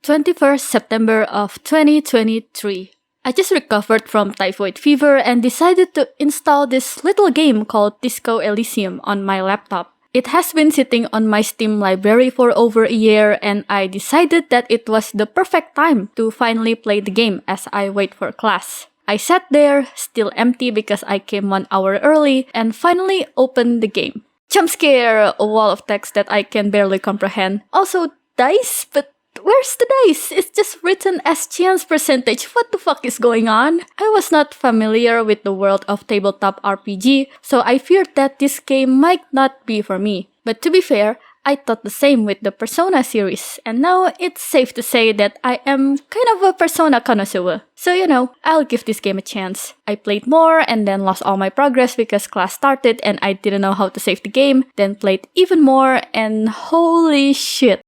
21st September of 2023. I just recovered from typhoid fever and decided to install this little game called Disco Elysium on my laptop. It has been sitting on my Steam library for over a year, and I decided that it was the perfect time to finally play the game as I wait for class. I sat there, still empty because I came 1 hour early, and finally opened the game. Jump scare! A wall of text that I can barely comprehend. Also, dice? But where's the dice? It's just written as chance percentage. What the fuck is going on? I was not familiar with the world of tabletop RPG, so I feared that this game might not be for me. But to be fair, I thought the same with the Persona series, and now it's safe to say that I am kind of a Persona connoisseur. So I'll give this game a chance. I played more and then lost all my progress because class started and I didn't know how to save the game, then played even more, and holy shit.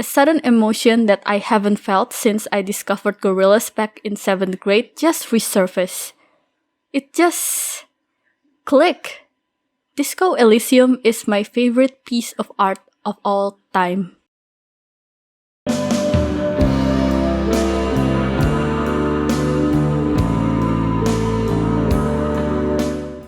A sudden emotion that I haven't felt since I discovered gorillas back in 7th grade just resurfaced. It just clicked. Disco Elysium is my favorite piece of art of all time.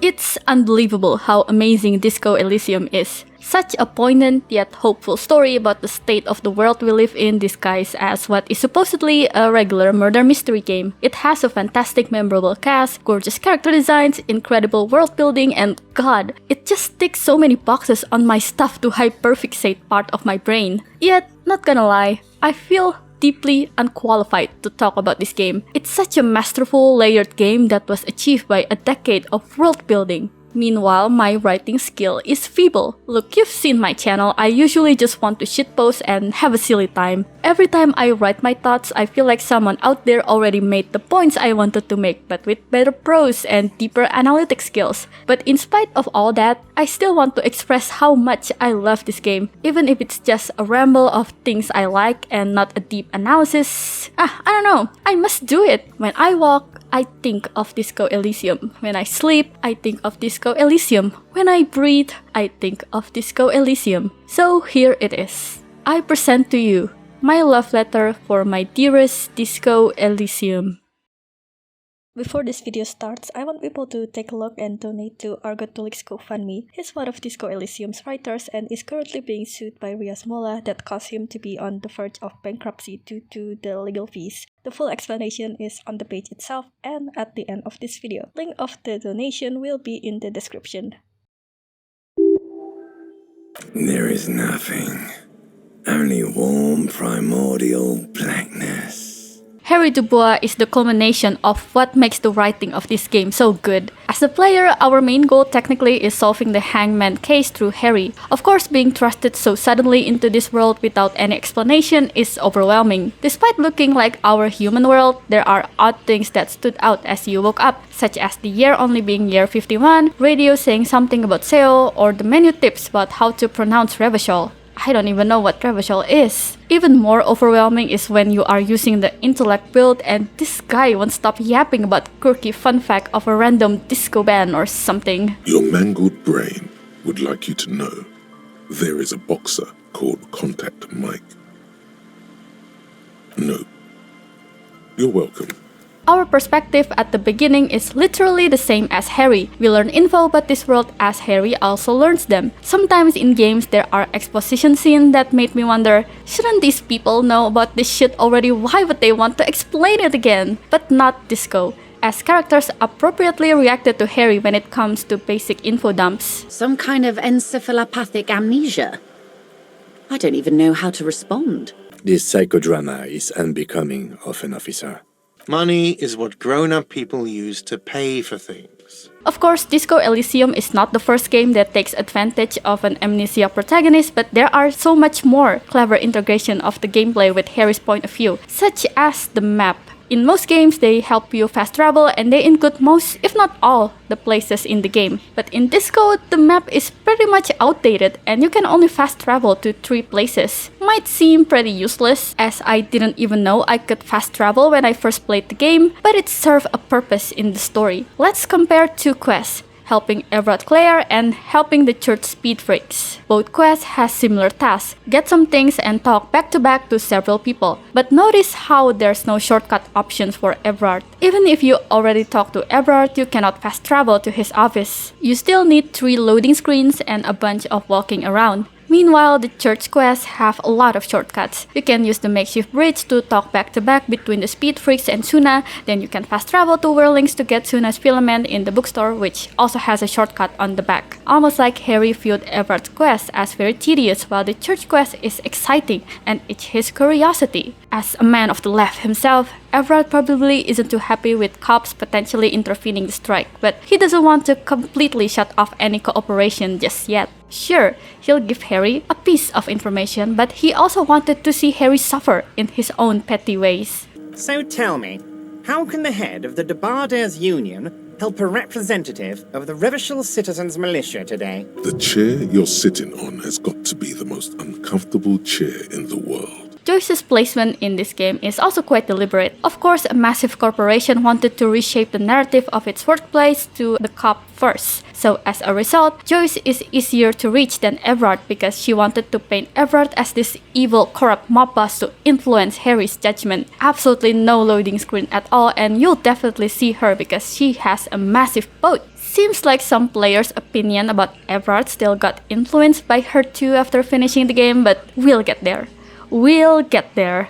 It's unbelievable how amazing Disco Elysium is. Such a poignant yet hopeful story about the state of the world we live in disguised as what is supposedly a regular murder mystery game. It has a fantastic memorable cast, gorgeous character designs, incredible world building, and god, it just ticks so many boxes on my stuff to hyperfixate part of my brain. Yet, not gonna lie, I feel deeply unqualified to talk about this game. It's such a masterful, layered game that was achieved by a decade of world building. Meanwhile, my writing skill is feeble. Look, you've seen my channel, I usually just want to shitpost and have a silly time. Every time I write my thoughts, I feel like someone out there already made the points I wanted to make, but with better prose and deeper analytic skills. But in spite of all that, I still want to express how much I love this game, even if it's just a ramble of things I like and not a deep analysis. I don't know, I must do it. When I walk, I think of Disco Elysium. When I sleep, I think of Disco Elysium. When I breathe, I think of Disco Elysium. So here it is. I present to you my love letter for my dearest Disco Elysium. Before this video starts, I want people to take a look and donate to Argotulik's GoFundMe. He's one of Disco Elysium's writers and is currently being sued by Rias Mola that caused him to be on the verge of bankruptcy due to the legal fees. The full explanation is on the page itself and at the end of this video. Link of the donation will be in the description. There is nothing, only warm primordial blackness. Harry Dubois is the culmination of what makes the writing of this game so good. As a player, our main goal technically is solving the hangman case through Harry. Of course, being thrusted so suddenly into this world without any explanation is overwhelming. Despite looking like our human world, there are odd things that stood out as you woke up, such as the year only being year 51, radio saying something about Seo, or the menu tips about how to pronounce Revachol. I don't even know what Revachol is. Even more overwhelming is when you are using the intellect build and this guy won't stop yapping about quirky fun fact of a random disco band or something. Your mangled brain would like you to know there is a boxer called Contact Mike. No. You're welcome. Our perspective at the beginning is literally the same as Harry. We learn info about this world as Harry also learns them. Sometimes in games there are exposition scenes that made me wonder, shouldn't these people know about this shit already? Why would they want to explain it again? But not Disco, as characters appropriately reacted to Harry when it comes to basic info dumps. Some kind of encephalopathic amnesia. I don't even know how to respond. This psychodrama is unbecoming of an officer. Money is what grown-up people use to pay for things. Of course, Disco Elysium is not the first game that takes advantage of an amnesia protagonist, but there are so much more clever integration of the gameplay with Harry's point of view, such as the map. In most games, they help you fast travel and they include most, if not all, the places in the game. But in Disco, the map is pretty much outdated and you can only fast travel to 3 places. Might seem pretty useless, as I didn't even know I could fast travel when I first played the game, but it served a purpose in the story. Let's compare 2 quests. helping Everard Clare and helping the church speed freaks. Both quests has similar tasks, get some things and talk back to back to several people. But notice how there's no shortcut options for Everard. Even if you already talk to Everard, you cannot fast travel to his office. You still need 3 loading screens and a bunch of walking around. Meanwhile, the church quests have a lot of shortcuts. You can use the makeshift bridge to talk back to back between the speed freaks and Suna, then you can fast travel to Whirlings to get Suna's filament in the bookstore, which also has a shortcut on the back. Almost like Harry viewed Everard's quest as very tedious while the church quest is exciting and it's his curiosity. As a man of the left himself, Everard probably isn't too happy with cops potentially intervening the strike, but he doesn't want to completely shut off any cooperation just yet. Sure, he'll give Harry a piece of information, but he also wanted to see Harry suffer in his own petty ways. So tell me, how can the head of the Debarders Union help a representative of the Revachol Citizens Militia today? The chair you're sitting on has got to be the most uncomfortable chair in the world. Joyce's placement in this game is also quite deliberate. Of course, a massive corporation wanted to reshape the narrative of its workplace to the cop first. So as a result, Joyce is easier to reach than Everard because she wanted to paint Everard as this evil, corrupt mob boss to influence Harry's judgment. Absolutely no loading screen at all, and you'll definitely see her because she has a massive boat. Seems like some players' opinion about Everard still got influenced by her too after finishing the game, but we'll get there. We'll get there.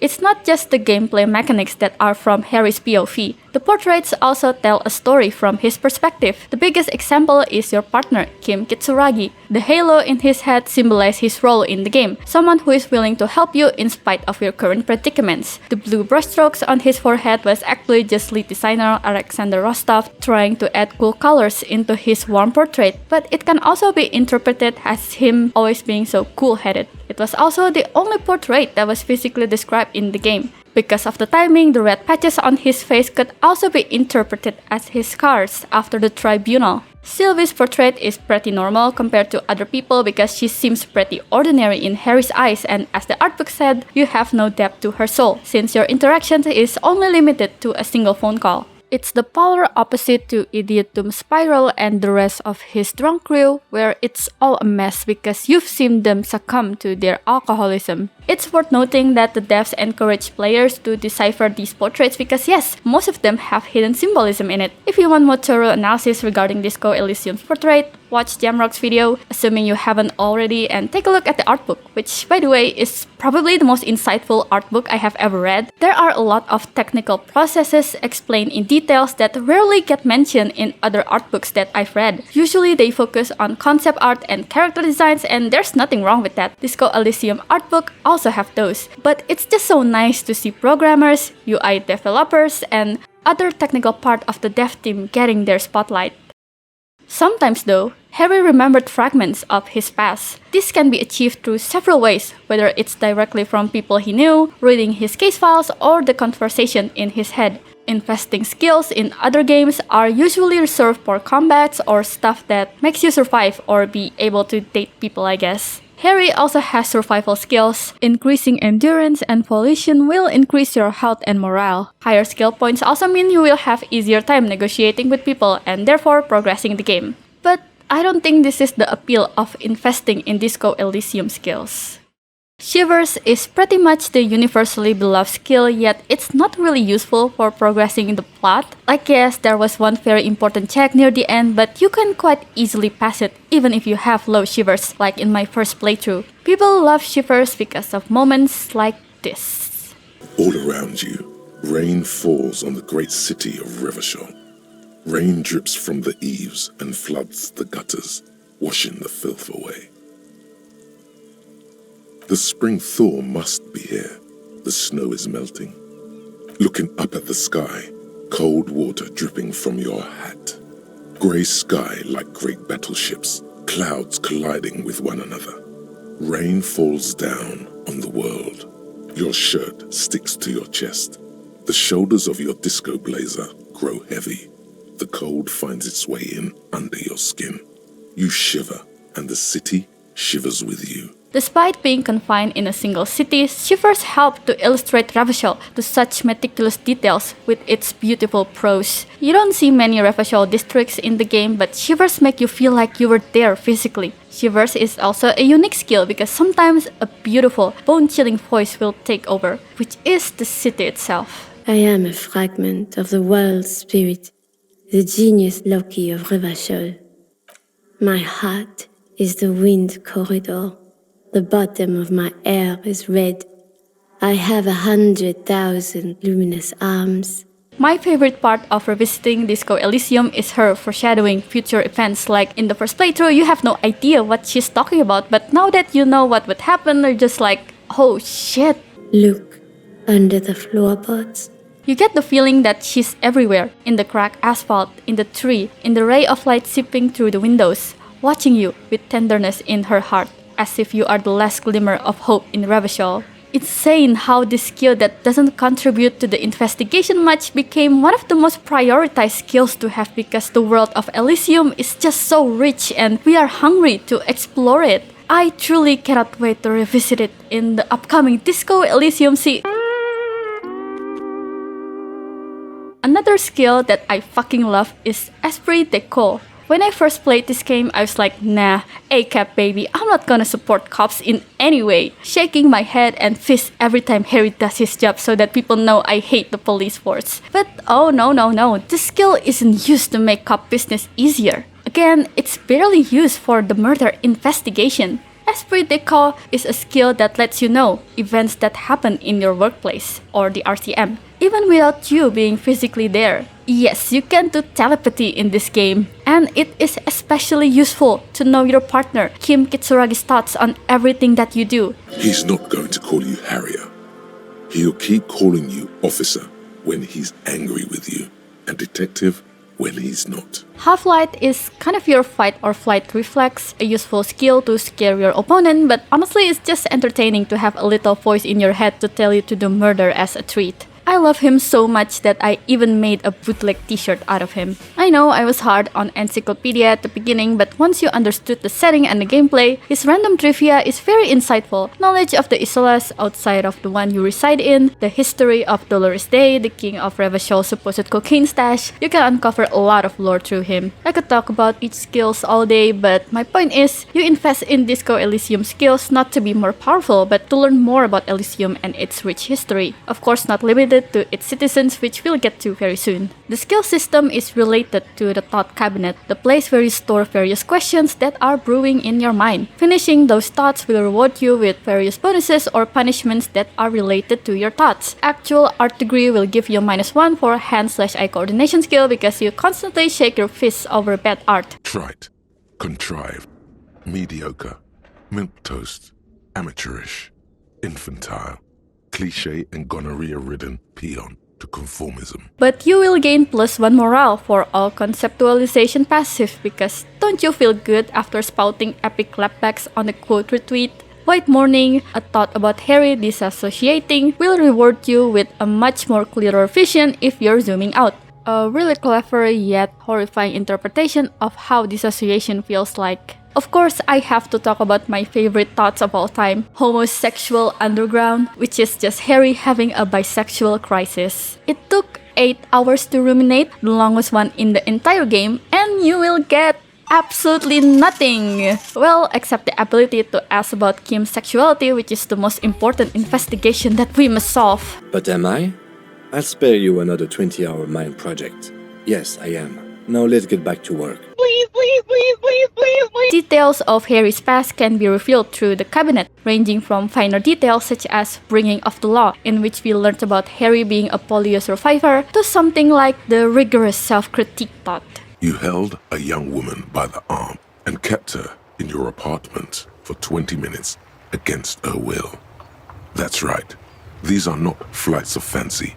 It's not just the gameplay mechanics that are from Harry's POV. The portraits also tell a story from his perspective. The biggest example is your partner, Kim Kitsuragi. The halo in his head symbolizes his role in the game, someone who is willing to help you in spite of your current predicaments. The blue brushstrokes on his forehead was actually just lead designer Alexander Rostov trying to add cool colors into his warm portrait, but it can also be interpreted as him always being so cool-headed. It was also the only portrait that was physically described in the game. Because of the timing, the red patches on his face could also be interpreted as his scars after the tribunal. Sylvie's portrait is pretty normal compared to other people because she seems pretty ordinary in Harry's eyes, and as the artbook said, you have no depth to her soul, since your interaction is only limited to a single phone call. It's the polar opposite to Idiot Doom Spiral and the rest of his drunk crew, where it's all a mess because you've seen them succumb to their alcoholism. It's worth noting that the devs encourage players to decipher these portraits because yes, most of them have hidden symbolism in it. If you want more thorough analysis regarding Disco Elysium's portrait, watch Jamrock's video, assuming you haven't already, and take a look at the artbook, which by the way is probably the most insightful artbook I have ever read. There are a lot of technical processes explained in details that rarely get mentioned in other artbooks that I've read. Usually they focus on concept art and character designs, and there's nothing wrong with that. Disco Elysium artbook also have those, but it's just so nice to see programmers, UI developers, and other technical part of the dev team getting their spotlight. Sometimes though, Harry remembered fragments of his past. This can be achieved through several ways, whether it's directly from people he knew, reading his case files, or the conversation in his head. Investing skills in other games are usually reserved for combats or stuff that makes you survive or be able to date people, I guess. Harry also has survival skills. Increasing endurance and volition will increase your health and morale. Higher skill points also mean you will have easier time negotiating with people and therefore progressing the game. But I don't think this is the appeal of investing in Disco Elysium skills. Shivers is pretty much the universally beloved skill, yet it's not really useful for progressing in the plot. I guess there was one very important check near the end, but you can quite easily pass it even if you have low shivers, like in my first playthrough. People love shivers because of moments like this. All around you, rain falls on the great city of Revachol. Rain drips from the eaves and floods the gutters, washing the filth away. The spring thaw must be here. The snow is melting. Looking up at the sky, cold water dripping from your hat. Grey sky like great battleships, clouds colliding with one another. Rain falls down on the world. Your shirt sticks to your chest. The shoulders of your disco blazer grow heavy. The cold finds its way in under your skin. You shiver, and the city shivers with you. Despite being confined in a single city, Shivers helped to illustrate Revachol to such meticulous details with its beautiful prose. You don't see many Revachol districts in the game, but Shivers make you feel like you were there physically. Shivers is also a unique skill because sometimes a beautiful, bone-chilling voice will take over, which is the city itself. I am a fragment of the world spirit, the genius Loki of Revachol. My heart is the wind corridor. The bottom of my hair is red. I have 100,000 luminous arms. My favorite part of revisiting Disco Elysium is her foreshadowing future events. Like in the first playthrough, you have no idea what she's talking about, but now that you know what would happen, you're just like, oh shit. Look under the floorboards. You get the feeling that she's everywhere, in the cracked asphalt, in the tree, in the ray of light seeping through the windows, watching you with tenderness in her heart, as if you are the last glimmer of hope in Revachol. Insane how this skill that doesn't contribute to the investigation much became one of the most prioritized skills to have because the world of Elysium is just so rich and we are hungry to explore it. I truly cannot wait to revisit it in the upcoming Disco Elysium Another skill that I fucking love is Esprit de Corps. When I first played this game, I was like, nah, ACAB baby, I'm not gonna support cops in any way. Shaking my head and fist every time Harry does his job so that people know I hate the police force. But oh no, this skill isn't used to make cop business easier. Again, it's barely used for the murder investigation. Esprit de Corps is a skill that lets you know events that happen in your workplace, or the RTM, even without you being physically there. Yes, you can do telepathy in this game, and it is especially useful to know your partner, Kim Kitsuragi's thoughts on everything that you do. He's not going to call you Harrier. He'll keep calling you Officer when he's angry with you, and Detective when he's not. Half-Light is kind of your fight or flight reflex, a useful skill to scare your opponent, but honestly it's just entertaining to have a little voice in your head to tell you to do murder as a treat. I love him so much that I even made a bootleg t-shirt out of him. I know I was hard on Encyclopedia at the beginning, but once you understood the setting and the gameplay, his random trivia is very insightful. Knowledge of the Isolas outside of the one you reside in, the history of Dolores Day, the king of Revachol's supposed cocaine stash, you can uncover a lot of lore through him. I could talk about each skills all day, but my point is, you invest in Disco Elysium skills not to be more powerful, but to learn more about Elysium and its rich history. Of course, not limited to its citizens, which we'll get to very soon. The skill system is related to the thought cabinet, the place where you store various questions that are brewing in your mind. Finishing those thoughts will reward you with various bonuses or punishments that are related to your thoughts. Actual art degree will give you -1 for hand/eye coordination skill because you constantly shake your fists over bad art. Trite, contrived, mediocre, milquetoast, amateurish, infantile, cliché and gonorrhea-ridden peon to conformism. But you will gain +1 morale for all conceptualization passive because don't you feel good after spouting epic clapbacks on a quote retweet? White Morning, a thought about Harry disassociating, will reward you with a much more clearer vision if you're zooming out. A really clever yet horrifying interpretation of how dissociation feels like. Of course, I have to talk about my favorite thoughts of all time, Homosexual Underground, which is just Harry having a bisexual crisis. It took 8 hours to ruminate, the longest one in the entire game, and you will get absolutely nothing. Well, except the ability to ask about Kim's sexuality, which is the most important investigation that we must solve. But am I? I'll spare you another 20-hour mind project. Yes, I am. Now let's get back to work. Details of Harry's past can be revealed through the cabinet, ranging from finer details such as bringing of the law, in which we learned about Harry being a polio survivor, to something like the rigorous self-critique thought. You held a young woman by the arm and kept her in your apartment for 20 minutes against her will. That's right. These are not flights of fancy.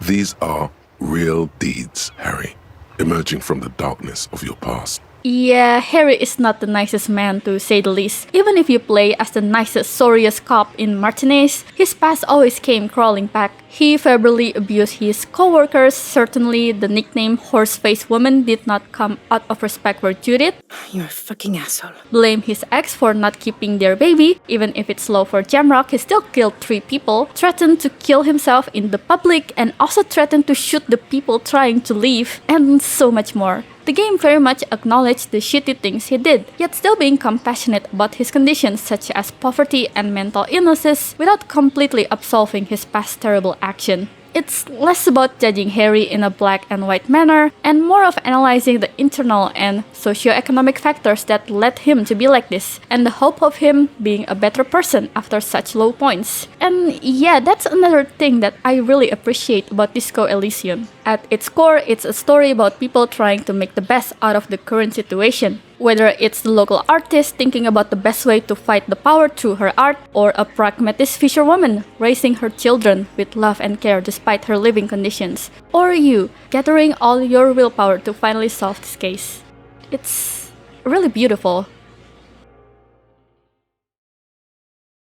These are real deeds, Harry, emerging from the darkness of your past. Yeah, Harry is not the nicest man to say the least. Even if you play as the nicest, sorriest cop in Martinez, his past always came crawling back. He verbally abused his co-workers. Certainly, the nickname Horse-Faced Woman did not come out of respect for Judith. You're a fucking asshole. Blame his ex for not keeping their baby. Even if it's low for Jamrock, he still killed 3 people, threatened to kill himself in the public, and also threatened to shoot the people trying to leave, and so much more. The game very much acknowledged the shitty things he did, yet still being compassionate about his conditions such as poverty and mental illnesses without completely absolving his past terrible action. It's less about judging Harry in a black and white manner, and more of analyzing the internal and socio-economic factors that led him to be like this, and the hope of him being a better person after such low points. And yeah, that's another thing that I really appreciate about Disco Elysium. At its core, it's a story about people trying to make the best out of the current situation. Whether it's the local artist thinking about the best way to fight the power through her art, or a pragmatic fisherwoman raising her children with love and care despite her living conditions, or you gathering all your willpower to finally solve this case. It's really beautiful.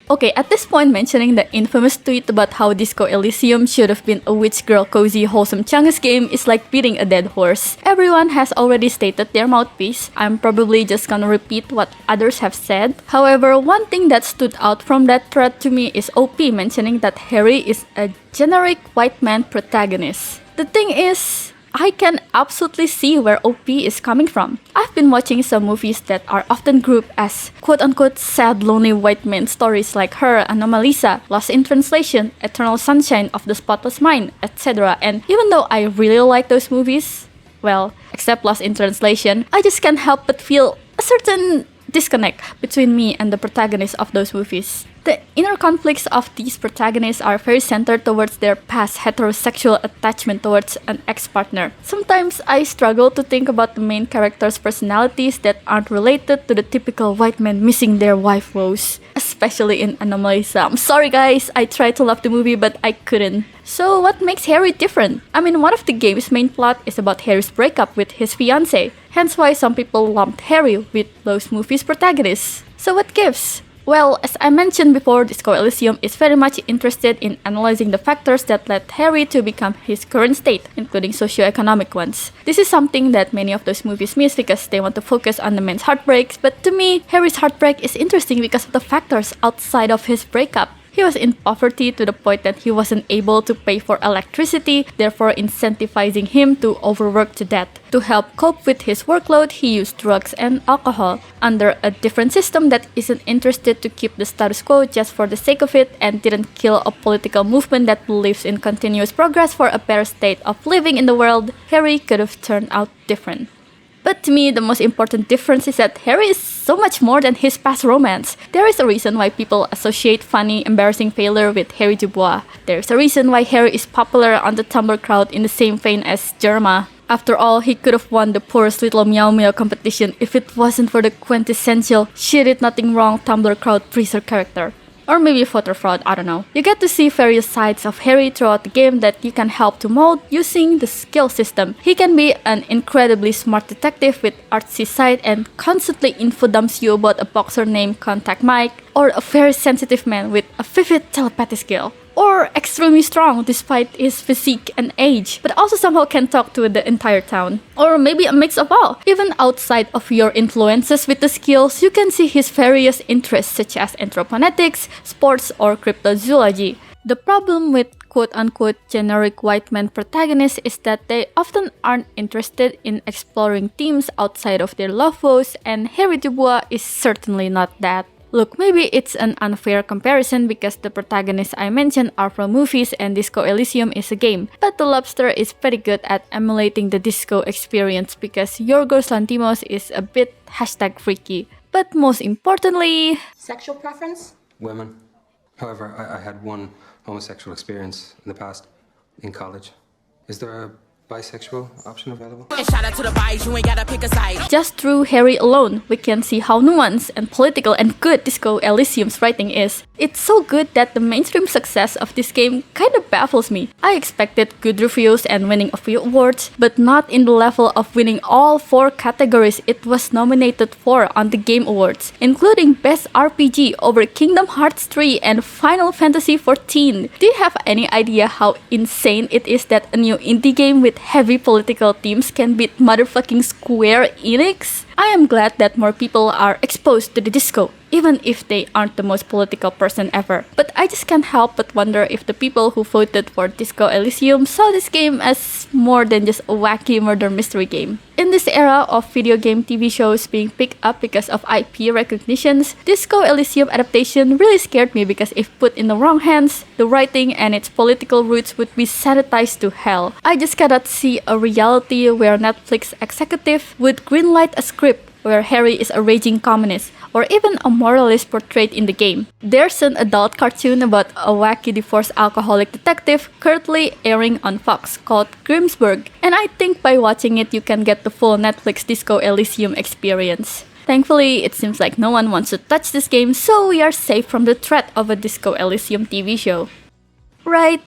Okay, at this point mentioning the infamous tweet about how Disco Elysium should have been a witch girl cozy wholesome chungus game is like beating a dead horse. Everyone has already stated their mouthpiece. I'm probably just gonna repeat what others have said. However, one thing that stood out from that thread to me is OP mentioning that Harry is a generic white man protagonist. The thing is, I can absolutely see where OP is coming from. I've been watching some movies that are often grouped as quote-unquote sad lonely white men stories like Her, Anomalisa, Lost in Translation, Eternal Sunshine of the Spotless Mind, etc. And even though I really like those movies, well, except Lost in Translation, I just can't help but feel a certain disconnect between me and the protagonists of those movies. The inner conflicts of these protagonists are very centered towards their past heterosexual attachment towards an ex-partner. Sometimes I struggle to think about the main characters' personalities that aren't related to the typical white man missing their wife woes, especially in Anomalisa. I'm sorry guys, I tried to love the movie but I couldn't. So what makes Harry different? I mean, one of the game's main plot is about Harry's breakup with his fiancée, hence why some people lumped Harry with those movies' protagonists. So what gives? Well, as I mentioned before, Disco Elysium is very much interested in analyzing the factors that led Harry to become his current state, including socio-economic ones. This is something that many of those movies miss because they want to focus on the man's heartbreaks, but to me, Harry's heartbreak is interesting because of the factors outside of his breakup. He was in poverty to the point that he wasn't able to pay for electricity, therefore incentivizing him to overwork to death. To help cope with his workload, he used drugs and alcohol. Under a different system that isn't interested to keep the status quo just for the sake of it and didn't kill a political movement that believes in continuous progress for a better state of living in the world, Harry could have turned out different. But to me, the most important difference is that Harry is so much more than his past romance. There is a reason why people associate funny, embarrassing failure with Harry Dubois. There is a reason why Harry is popular on the Tumblr crowd in the same vein as Jerma. After all, he could have won the poorest little Meow Meow competition if it wasn't for the quintessential she did nothing wrong Tumblr crowd freezer character. Or maybe voter fraud, I don't know. You get to see various sides of Harry throughout the game that you can help to mold using the skill system. He can be an incredibly smart detective with artsy side and constantly infodumps you about a boxer named Contact Mike, or a very sensitive man with a vivid telepathy skill. Or extremely strong despite his physique and age, but also somehow can talk to the entire town. Or maybe a mix of all. Even outside of your influences with the skills, you can see his various interests such as anthroponetics, sports, or cryptozoology. The problem with quote-unquote generic white man protagonists is that they often aren't interested in exploring themes outside of their love woes, and Harry Dubois is certainly not that. Look, maybe it's an unfair comparison because the protagonists I mentioned are from movies and Disco Elysium is a game, but the Lobster is pretty good at emulating the disco experience because Yorgos Lanthimos is a bit #freaky. But most importantly... Sexual preference? Women. However, I had one homosexual experience in the past, in college. Is there a Bisexual option available. And shout out to the bias, you ain't gotta pick a side. Just through Harry alone, we can see how nuanced and political and good Disco Elysium's writing is. It's so good that the mainstream success of this game kinda baffles me. I expected good reviews and winning a few awards, but not in the level of winning all 4 categories it was nominated for on the Game Awards, including Best RPG over Kingdom Hearts 3 and Final Fantasy XIV. Do you have any idea how insane it is that a new indie game with heavy political themes can beat motherfucking Square Enix? I am glad that more people are exposed to the disco, even if they aren't the most political person ever. But I just can't help but wonder if the people who voted for Disco Elysium saw this game as more than just a wacky murder mystery game. In this era of video game TV shows being picked up because of IP recognitions, Disco Elysium adaptation really scared me because if put in the wrong hands, the writing and its political roots would be sanitized to hell. I just cannot see a reality where Netflix executive would greenlight a script where Harry is a raging communist, or even a moralist portrayed in the game. There's an adult cartoon about a wacky divorced alcoholic detective currently airing on Fox called Grimsburg, and I think by watching it you can get the full Netflix Disco Elysium experience. Thankfully, it seems like no one wants to touch this game, so we are safe from the threat of a Disco Elysium TV show. Right?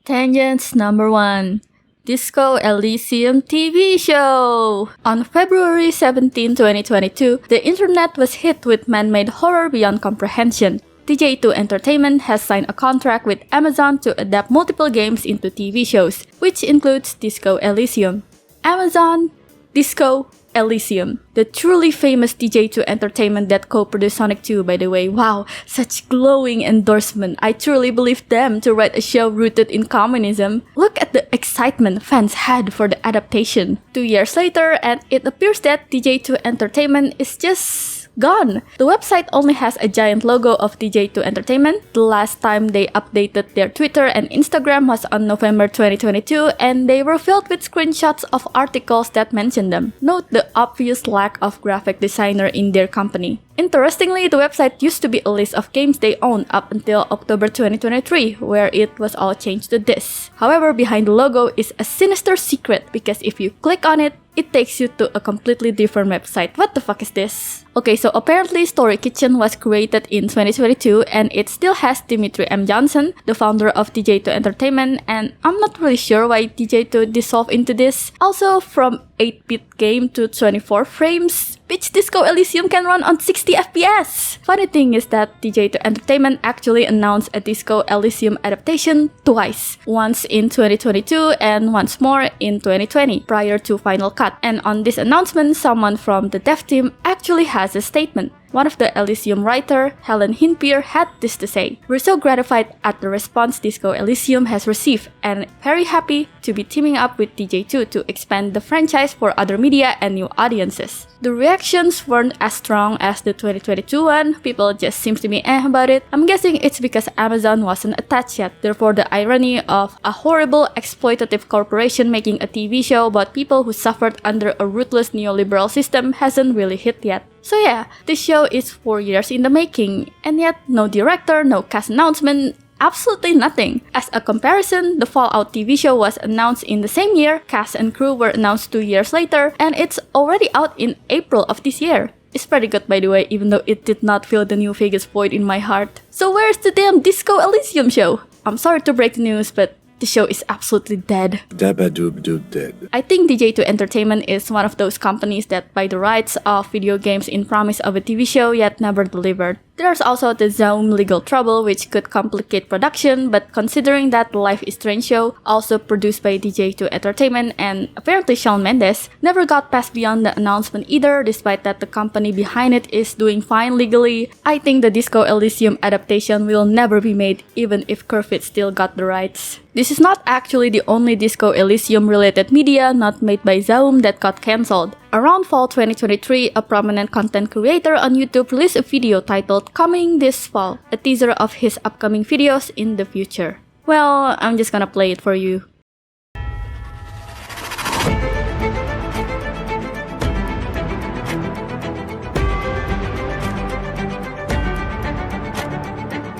Tangents number 1. Disco Elysium TV show! On February 17, 2022, the internet was hit with man-made horror beyond comprehension. DJ2 Entertainment has signed a contract with Amazon to adapt multiple games into TV shows, which includes Disco Elysium. Amazon, Disco Elysium, the truly famous DJ2 Entertainment that co-produced Sonic 2, by the way. Wow, such glowing endorsement. I truly believe them to write a show rooted in communism. Look at the excitement fans had for the adaptation. 2 years later, and it appears that DJ2 Entertainment is just gone. The website only has a giant logo of DJ2 Entertainment. The last time they updated their Twitter and Instagram was on November 2022, and they were filled with screenshots of articles that mentioned them. Note the obvious lack of graphic designer in their company. Interestingly, the website used to be a list of games they owned up until October 2023, where it was all changed to this. However, behind the logo is a sinister secret, because if you click on it, it takes you to a completely different website. What the fuck is this? Okay, so apparently Story Kitchen was created in 2022 and it still has Dimitri M. Johnson, the founder of DJ2 Entertainment, and I'm not really sure why DJ2 dissolved into this. Also, from 8-bit game to 24 frames, bitch, Disco Elysium can run on 60 FPS! Funny thing is that DJ2 Entertainment actually announced a Disco Elysium adaptation twice. Once in 2022 and once more in 2020, prior to Final Cut. And on this announcement, someone from the dev team actually has a statement. One of the Elysium writer, Helen Hinpier, had this to say: "We're so gratified at the response Disco Elysium has received and very happy to be teaming up with DJ2 to expand the franchise for other media and new audiences." The reactions weren't as strong as the 2022 one. People just seems to be about it. I'm guessing it's because Amazon wasn't attached yet. Therefore, the irony of a horrible exploitative corporation making a TV show about people who suffered under a ruthless neoliberal system hasn't really hit yet. So yeah, this show is 4 years in the making, and yet no director, no cast announcement, absolutely nothing. As a comparison, the Fallout TV show was announced in the same year, cast and crew were announced 2 years later, and it's already out in April of this year. It's pretty good, by the way, even though it did not fill the New Vegas void in my heart. So where's the damn Disco Elysium show? I'm sorry to break the news, but the show is absolutely dead. Dabba-doob-doob dead. I think DJ2 Entertainment is one of those companies that buy the rights of video games in promise of a TV show yet never delivered. There's also the Zaum legal trouble, which could complicate production, but considering that the Life is Strange show, also produced by DJ2 Entertainment and apparently Shawn Mendes, never got past beyond the announcement either, despite that the company behind it is doing fine legally, I think the Disco Elysium adaptation will never be made, even if Curvit still got the rights. This is not actually the only Disco Elysium related media not made by Zaum that got cancelled. Around fall 2023, a prominent content creator on YouTube released a video titled "Coming This Fall," a teaser of his upcoming videos in the future. Well, I'm just gonna play it for you.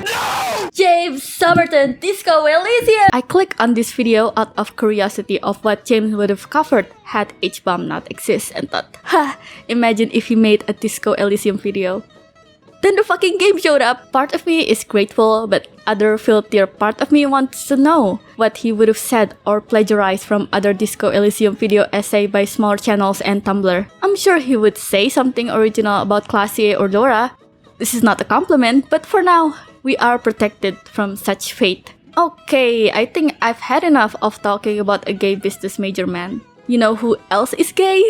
No! James Somerton, Disco Elysium! I clicked on this video out of curiosity of what James would have covered had H-Bomb not exist and thought, imagine if he made a Disco Elysium video. Then the fucking game showed up. Part of me is grateful, but other filthier part of me wants to know what he would have said or plagiarized from other Disco Elysium video essay by smaller channels and Tumblr. I'm sure he would say something original about Classy or Dora. This is not a compliment, but for now, we are protected from such fate. Okay, I think I've had enough of talking about a gay business major man. You know who else is gay?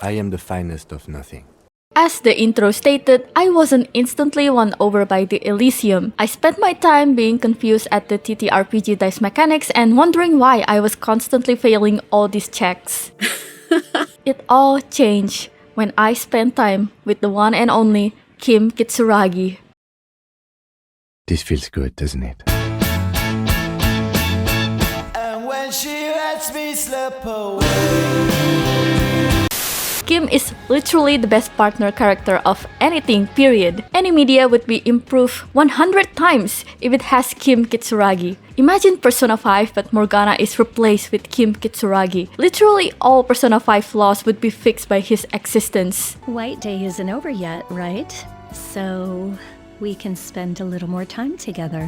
I am the finest of nothing. As the intro stated, I wasn't instantly won over by the Elysium. I spent my time being confused at the TTRPG dice mechanics and wondering why I was constantly failing all these checks. It all changed when I spent time with the one and only Kim Kitsuragi. This feels good, doesn't it? And when she lets me slip away. Kim is literally the best partner character of anything, period. Any media would be improved 100 times if it has Kim Kitsuragi. Imagine Persona 5 but Morgana is replaced with Kim Kitsuragi. Literally all Persona 5 flaws would be fixed by his existence. White Day isn't over yet, right? So we can spend a little more time together.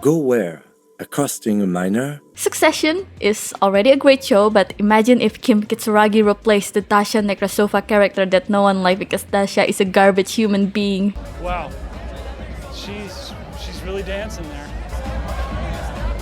Go where? Accosting a minor? Succession is already a great show, but imagine if Kim Kitsuragi replaced the Dasha Nekrasova character that no one liked because Dasha is a garbage human being. Wow, she's really dancing there.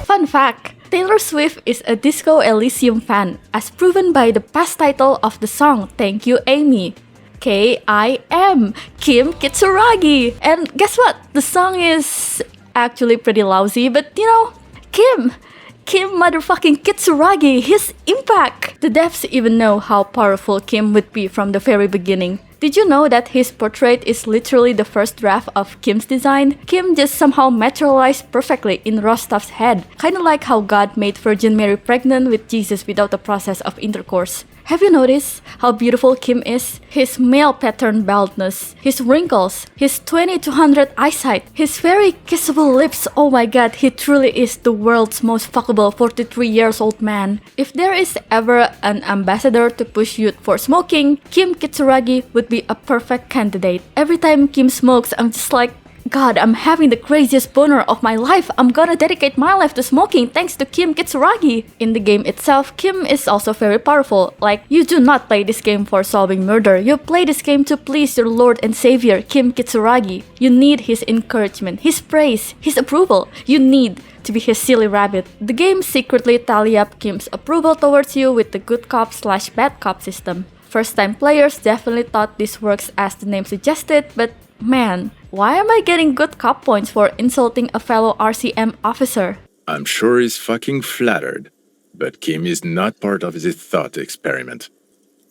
Fun fact, Taylor Swift is a Disco Elysium fan, as proven by the past title of the song Thank You Amy. K-I-M, Kim Kitsuragi. And guess what? The song is actually pretty lousy, but you know, Kim motherfucking Kitsuragi, his impact! The devs even know how powerful Kim would be from the very beginning. Did you know that his portrait is literally the first draft of Kim's design? Kim just somehow materialized perfectly in Rostov's head, kinda like how God made Virgin Mary pregnant with Jesus without the process of intercourse. Have you noticed how beautiful Kim is? His male pattern baldness, his wrinkles, his 20/200 eyesight, his very kissable lips. Oh my god, he truly is the world's most fuckable 43 years old man. If there is ever an ambassador to push youth for smoking, Kim Kitsuragi would be a perfect candidate. Every time Kim smokes, I'm just like, God, I'm having the craziest boner of my life. I'm gonna dedicate my life to smoking thanks to Kim Kitsuragi. In the game itself, Kim is also very powerful. Like, you do not play this game for solving murder. You play this game to please your Lord and Savior, Kim Kitsuragi. You need his encouragement, his praise, his approval. You need to be his silly rabbit. The game secretly tally up Kim's approval towards you with the good cop/bad cop system. First-time players definitely thought this works as the name suggested, but man, why am I getting good cop points for insulting a fellow RCM officer? I'm sure he's fucking flattered, but Kim is not part of his thought experiment.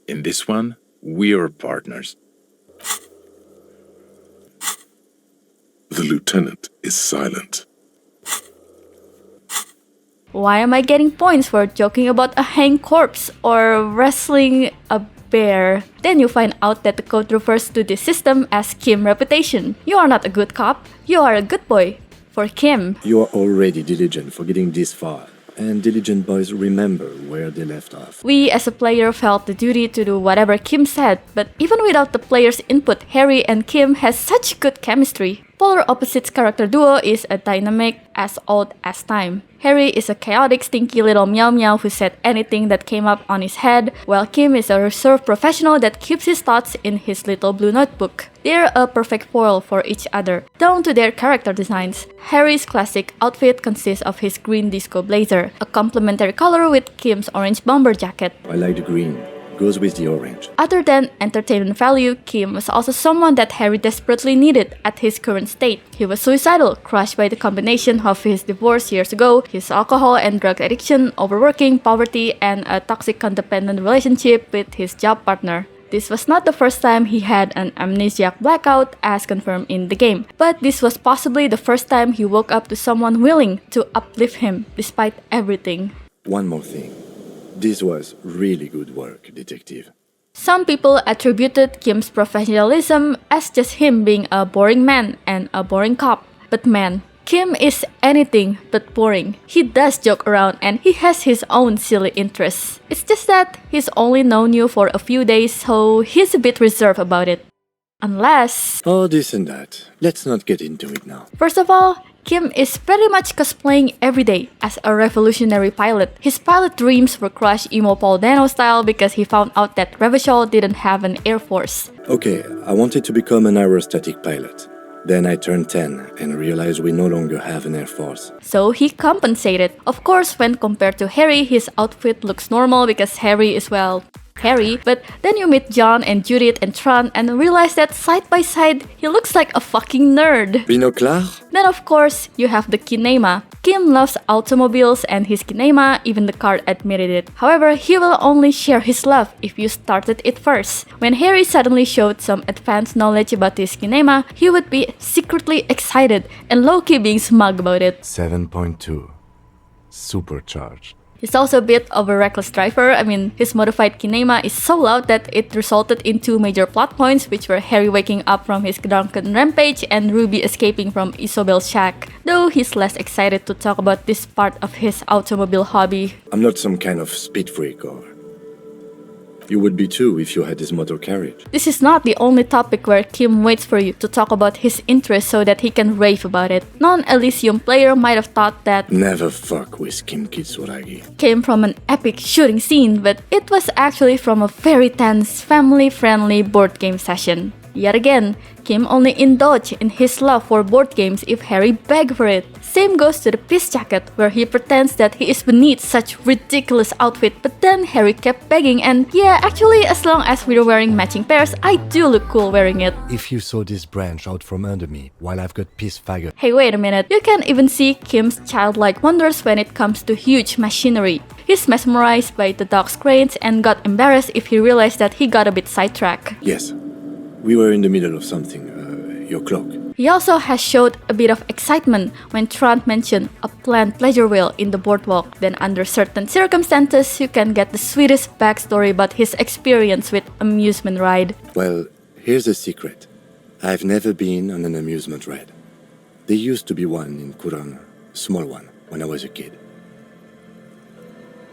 In this one, we are partners. The lieutenant is silent. Why am I getting points for joking about a hanged corpse or wrestling a bear? Then you find out that the code refers to this system as Kim reputation. You are not a good cop, you are a good boy. For Kim, You are already diligent for getting this far, and diligent boys remember where they left off. we as a player felt the duty to do whatever Kim said, but even without the player's input, Harry and Kim has such good chemistry. Polar opposites character duo is a dynamic as old as time. Harry is a chaotic, stinky little meow meow who said anything that came up on his head, while Kim is a reserved professional that keeps his thoughts in his little blue notebook. They're a perfect foil for each other, down to their character designs. Harry's classic outfit consists of his green disco blazer, a complementary color with Kim's orange bomber jacket. I like the green. Goes with the orange. Other than entertainment value, Kim was also someone that Harry desperately needed at his current state. He was suicidal, crushed by the combination of his divorce years ago, his alcohol and drug addiction, overworking, poverty, and a toxic codependent relationship with his job partner. This was not the first time he had an amnesiac blackout as confirmed in the game, but this was possibly the first time he woke up to someone willing to uplift him despite everything. One more thing. This was really good work, detective. Some people attributed Kim's professionalism as just him being a boring man and a boring cop. But man, Kim is anything but boring. He does joke around and he has his own silly interests. It's just that he's only known you for a few days, so he's a bit reserved about it. Unless... Oh, this and that. Let's not get into it now. First of all, Kim is pretty much cosplaying every day as a revolutionary pilot. His pilot dreams were crushed emo Paul Dano style because he found out that Revachol didn't have an air force. Okay, I wanted to become an aerostatic pilot. Then I turned 10 and realized we no longer have an air force. So he compensated. Of course, when compared to Harry, his outfit looks normal because Harry is, well, Harry. But then you meet John and Judith and Tron and realize that side by side, he looks like a fucking nerd. Binocular? Then of course, you have the kinema. Kim loves automobiles and his kinema, even the card admitted it. However, he will only share his love if you started it first. When Harry suddenly showed some advanced knowledge about his kinema, he would be secretly excited and low-key being smug about it. 7.2. Supercharged. He's also a bit of a reckless driver. I mean, his modified kinema is so loud that it resulted in two major plot points, which were Harry waking up from his drunken rampage and Ruby escaping from Isobel's shack. Though he's less excited to talk about this part of his automobile hobby. I'm not some kind of speed freak, or... You would be too if you had this motor carriage. This is not the only topic where Kim waits for you to talk about his interests so that he can rave about it. Non-Elysium player might have thought that never fuck with Kim Kitsuragi came from an epic shooting scene, but it was actually from a very tense, family-friendly board game session. Yet again, Kim only indulged in his love for board games if Harry begged for it. Same goes to the piss jacket, where he pretends that he is beneath such ridiculous outfit, but then Harry kept begging and yeah, actually as long as we're wearing matching pairs, I do look cool wearing it. If you saw this branch out from under me while I've got piss faggot. Hey, wait a minute. You can even see Kim's childlike wonders when it comes to huge machinery. He's mesmerized by the dog's cranes and got embarrassed if he realized that he got a bit sidetracked. Yes. We were in the middle of something, your clock. He also has showed a bit of excitement when Trant mentioned a planned pleasure wheel in the boardwalk. Then under certain circumstances, you can get the sweetest backstory about his experience with amusement ride. Well, here's a secret. I've never been on an amusement ride. There used to be one in Kurang, a small one, when I was a kid.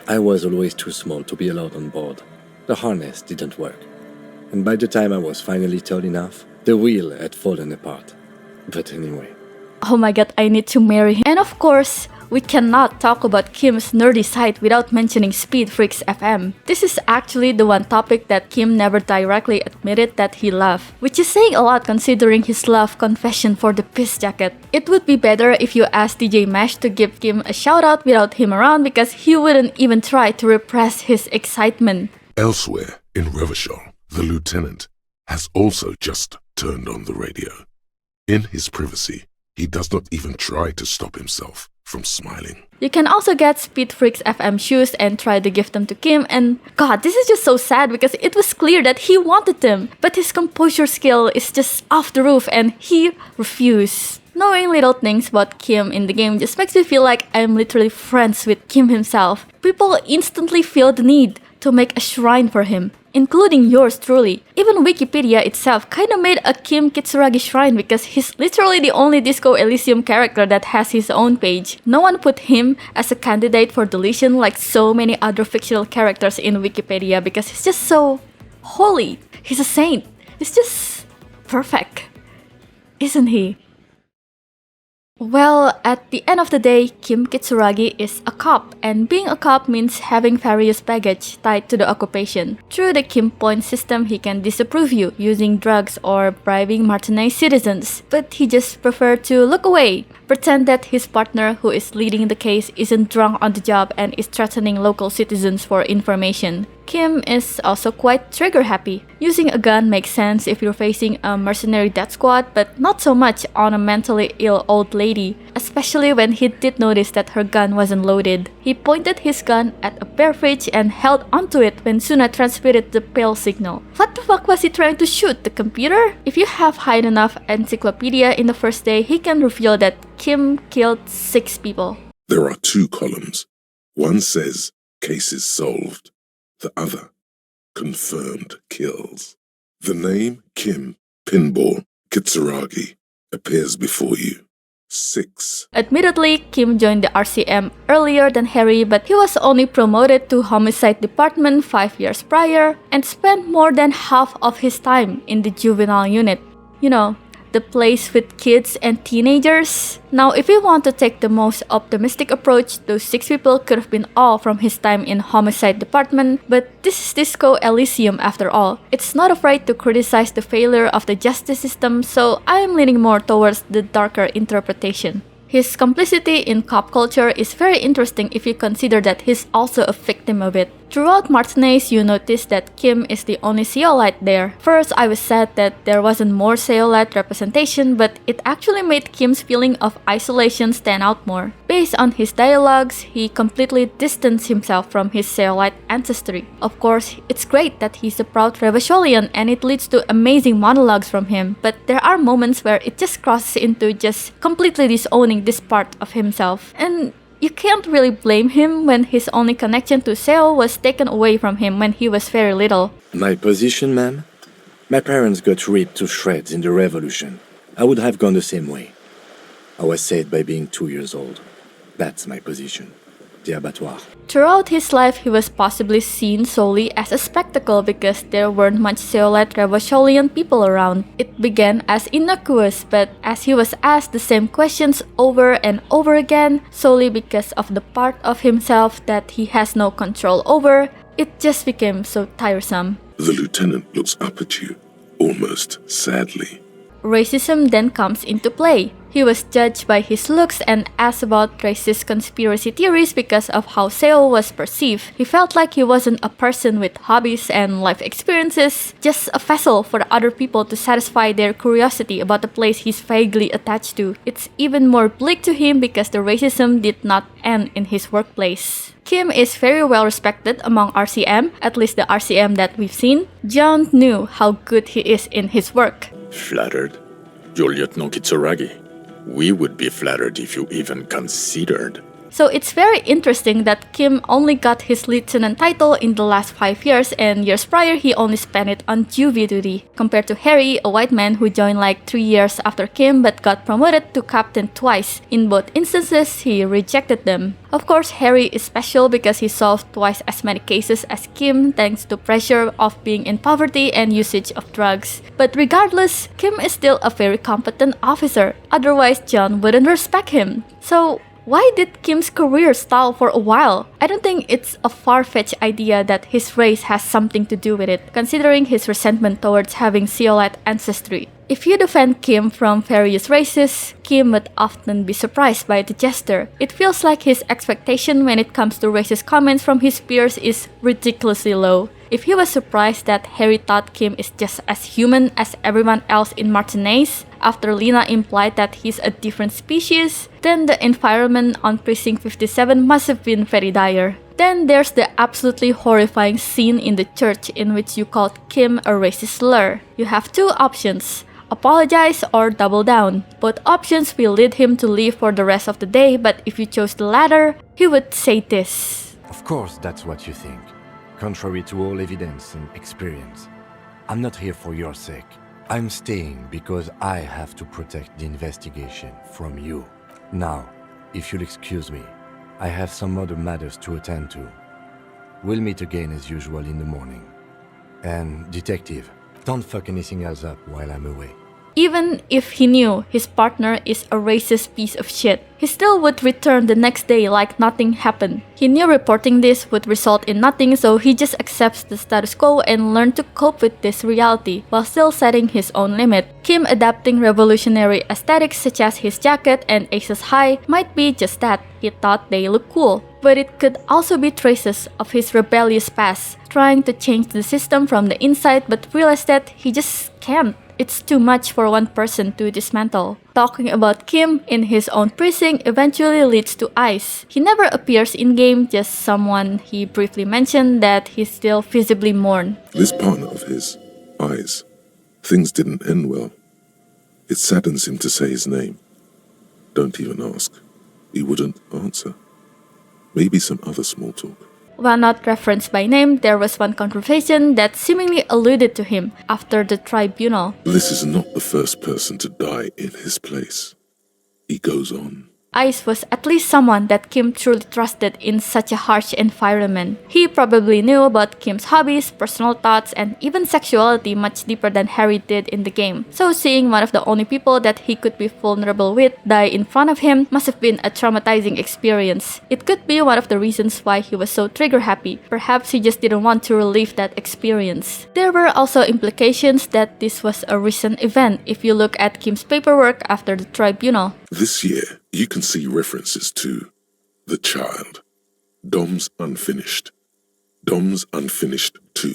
I was always too small to be allowed on board. The harness didn't work. And by the time I was finally tall enough, the wheel had fallen apart. But anyway. Oh my god, I need to marry him. And of course, we cannot talk about Kim's nerdy side without mentioning Speed Freaks FM. This is actually the one topic that Kim never directly admitted that he loved, which is saying a lot considering his love confession for the piss jacket. It would be better if you asked DJ Mash to give Kim a shout out without him around because he wouldn't even try to repress his excitement. Elsewhere in Revachol, the lieutenant has also just turned on the radio. In his privacy, he does not even try to stop himself from smiling. You can also get Speed Freaks FM shoes and try to give them to Kim, and god, this is just so sad because it was clear that he wanted them, but his composure skill is just off the roof and he refused. Knowing little things about Kim in the game just makes me feel like I'm literally friends with Kim himself. People instantly feel the need to make a shrine for him, including yours truly. Even Wikipedia itself kinda made a Kim Kitsuragi shrine because he's literally the only Disco Elysium character that has his own page. No one put him as a candidate for deletion like so many other fictional characters in Wikipedia because he's just so holy. He's a saint. He's just perfect, isn't he? Well, at the end of the day, Kim Kitsuragi is a cop, and being a cop means having various baggage tied to the occupation. Through the Kim point system, he can disapprove you using drugs or bribing marginalized citizens, but he just prefers to look away, pretend that his partner who is leading the case isn't drunk on the job and is threatening local citizens for information. Kim is also quite trigger happy. Using a gun makes sense if you're facing a mercenary death squad, but not so much on a mentally ill old lady, especially when he did notice that her gun wasn't loaded. He pointed his gun at a bear fridge and held onto it when Suna transmitted the pale signal. What the fuck was he trying to shoot? The computer? If you have high enough encyclopedia in the first day, he can reveal that Kim killed 6 people. There are 2 columns. One says, cases solved. The other, confirmed kills. The name Kim Pinball Kitsuragi appears before you. 6. Admittedly, Kim joined the RCM earlier than Harry, but he was only promoted to Homicide Department 5 years prior and spent more than half of his time in the juvenile unit. You know, the place with kids and teenagers. Now, if we want to take the most optimistic approach, those 6 people could have been all from his time in Homicide Department, but this is Disco Elysium after all. It's not afraid to criticize the failure of the justice system, so I am leaning more towards the darker interpretation. His complicity in cop culture is very interesting if you consider that he's also a victim of it. Throughout Martinez, you notice that Kim is the only Zeolite there. First, I was sad that there wasn't more Zeolite representation, but it actually made Kim's feeling of isolation stand out more. Based on his dialogues, he completely distanced himself from his Zeolite ancestry. Of course, it's great that he's a proud Revacholian and it leads to amazing monologues from him, but there are moments where it just crosses into just completely disowning this part of himself. And you can't really blame him when his only connection to Seo was taken away from him when he was very little. My position, ma'am? My parents got ripped to shreds in the revolution. I would have gone the same way. I was saved by being 2 years old. That's my position. The abattoir. Throughout his life, he was possibly seen solely as a spectacle because there weren't much Zeolite Revacholian people around. It began as innocuous, but as he was asked the same questions over and over again, solely because of the part of himself that he has no control over, it just became so tiresome. The lieutenant looks up at you, almost sadly. Racism then comes into play. He was judged by his looks and asked about racist conspiracy theories because of how Seo was perceived. He felt like he wasn't a person with hobbies and life experiences, just a vessel for other people to satisfy their curiosity about the place he's vaguely attached to. It's even more bleak to him because the racism did not end in his workplace. Kim is very well respected among RCM, at least the RCM that we've seen. John knew how good he is in his work. Flattered? You're Lieutenant Kitsuragi. We would be flattered if you even considered. So it's very interesting that Kim only got his lieutenant title in the last 5 years, and years prior he only spent it on juvie duty, compared to Harry, a white man who joined like 3 years after Kim but got promoted to captain twice. In both instances, he rejected them. Of course, Harry is special because he solved twice as many cases as Kim thanks to pressure of being in poverty and usage of drugs. But regardless, Kim is still a very competent officer, otherwise John wouldn't respect him. So why did Kim's career stall for a while? I don't think it's a far-fetched idea that his race has something to do with it, considering his resentment towards having Zeolite ancestry. If you defend Kim from various races, Kim would often be surprised by the gesture. It feels like his expectation when it comes to racist comments from his peers is ridiculously low. If he was surprised that Harry thought Kim is just as human as everyone else in Martinez, after Lena implied that he's a different species, then the environment on Precinct 57 must have been very dire. Then there's the absolutely horrifying scene in the church in which you called Kim a racist slur. You have two options: apologize or double down. Both options will lead him to leave for the rest of the day, but if you chose the latter, he would say this. Of course that's what you think, contrary to all evidence and experience. I'm not here for your sake. I'm staying because I have to protect the investigation from you. Now, if you'll excuse me, I have some other matters to attend to. We'll meet again as usual in the morning. And, detective, don't fuck anything else up while I'm away. Even if he knew his partner is a racist piece of shit, he still would return the next day like nothing happened. He knew reporting this would result in nothing, so he just accepts the status quo and learns to cope with this reality while still setting his own limit. Kim adapting revolutionary aesthetics such as his jacket and Aces High might be just that. He thought they look cool. But it could also be traces of his rebellious past, trying to change the system from the inside but realized that he just can't. It's too much for one person to dismantle. Talking about Kim in his own precinct eventually leads to Ice. He never appears in-game, just someone he briefly mentioned that he still visibly mourned. This partner of his, Eyes, things didn't end well. It saddens him to say his name. Don't even ask. He wouldn't answer. Maybe some other small talk. While not referenced by name, there was one conversation that seemingly alluded to him after the tribunal. This is not the first person to die in his place. He goes on. Ice was at least someone that Kim truly trusted in such a harsh environment. He probably knew about Kim's hobbies, personal thoughts, and even sexuality much deeper than Harry did in the game. So seeing one of the only people that he could be vulnerable with die in front of him must have been a traumatizing experience. It could be one of the reasons why he was so trigger happy. Perhaps he just didn't want to relive that experience. There were also implications that this was a recent event if you look at Kim's paperwork after the tribunal. This year, you can see references to The Child, Dom's Unfinished 2,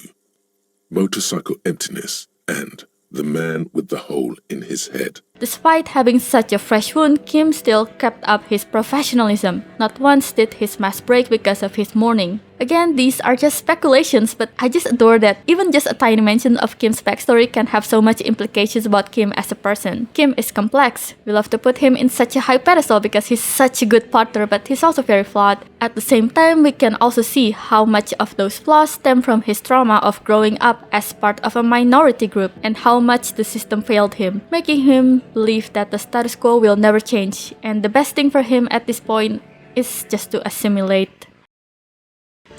Motorcycle Emptiness, and The Man with the Hole in His Head. Despite having such a fresh wound, Kim still kept up his professionalism. Not once did his mask break because of his mourning. Again, these are just speculations, but I just adore that even just a tiny mention of Kim's backstory can have so much implications about Kim as a person. Kim is complex. We love to put him in such a high pedestal because he's such a good partner, but he's also very flawed. At the same time, we can also see how much of those flaws stem from his trauma of growing up as part of a minority group and how much the system failed him, making him believe that the status quo will never change, and the best thing for him at this point is just to assimilate.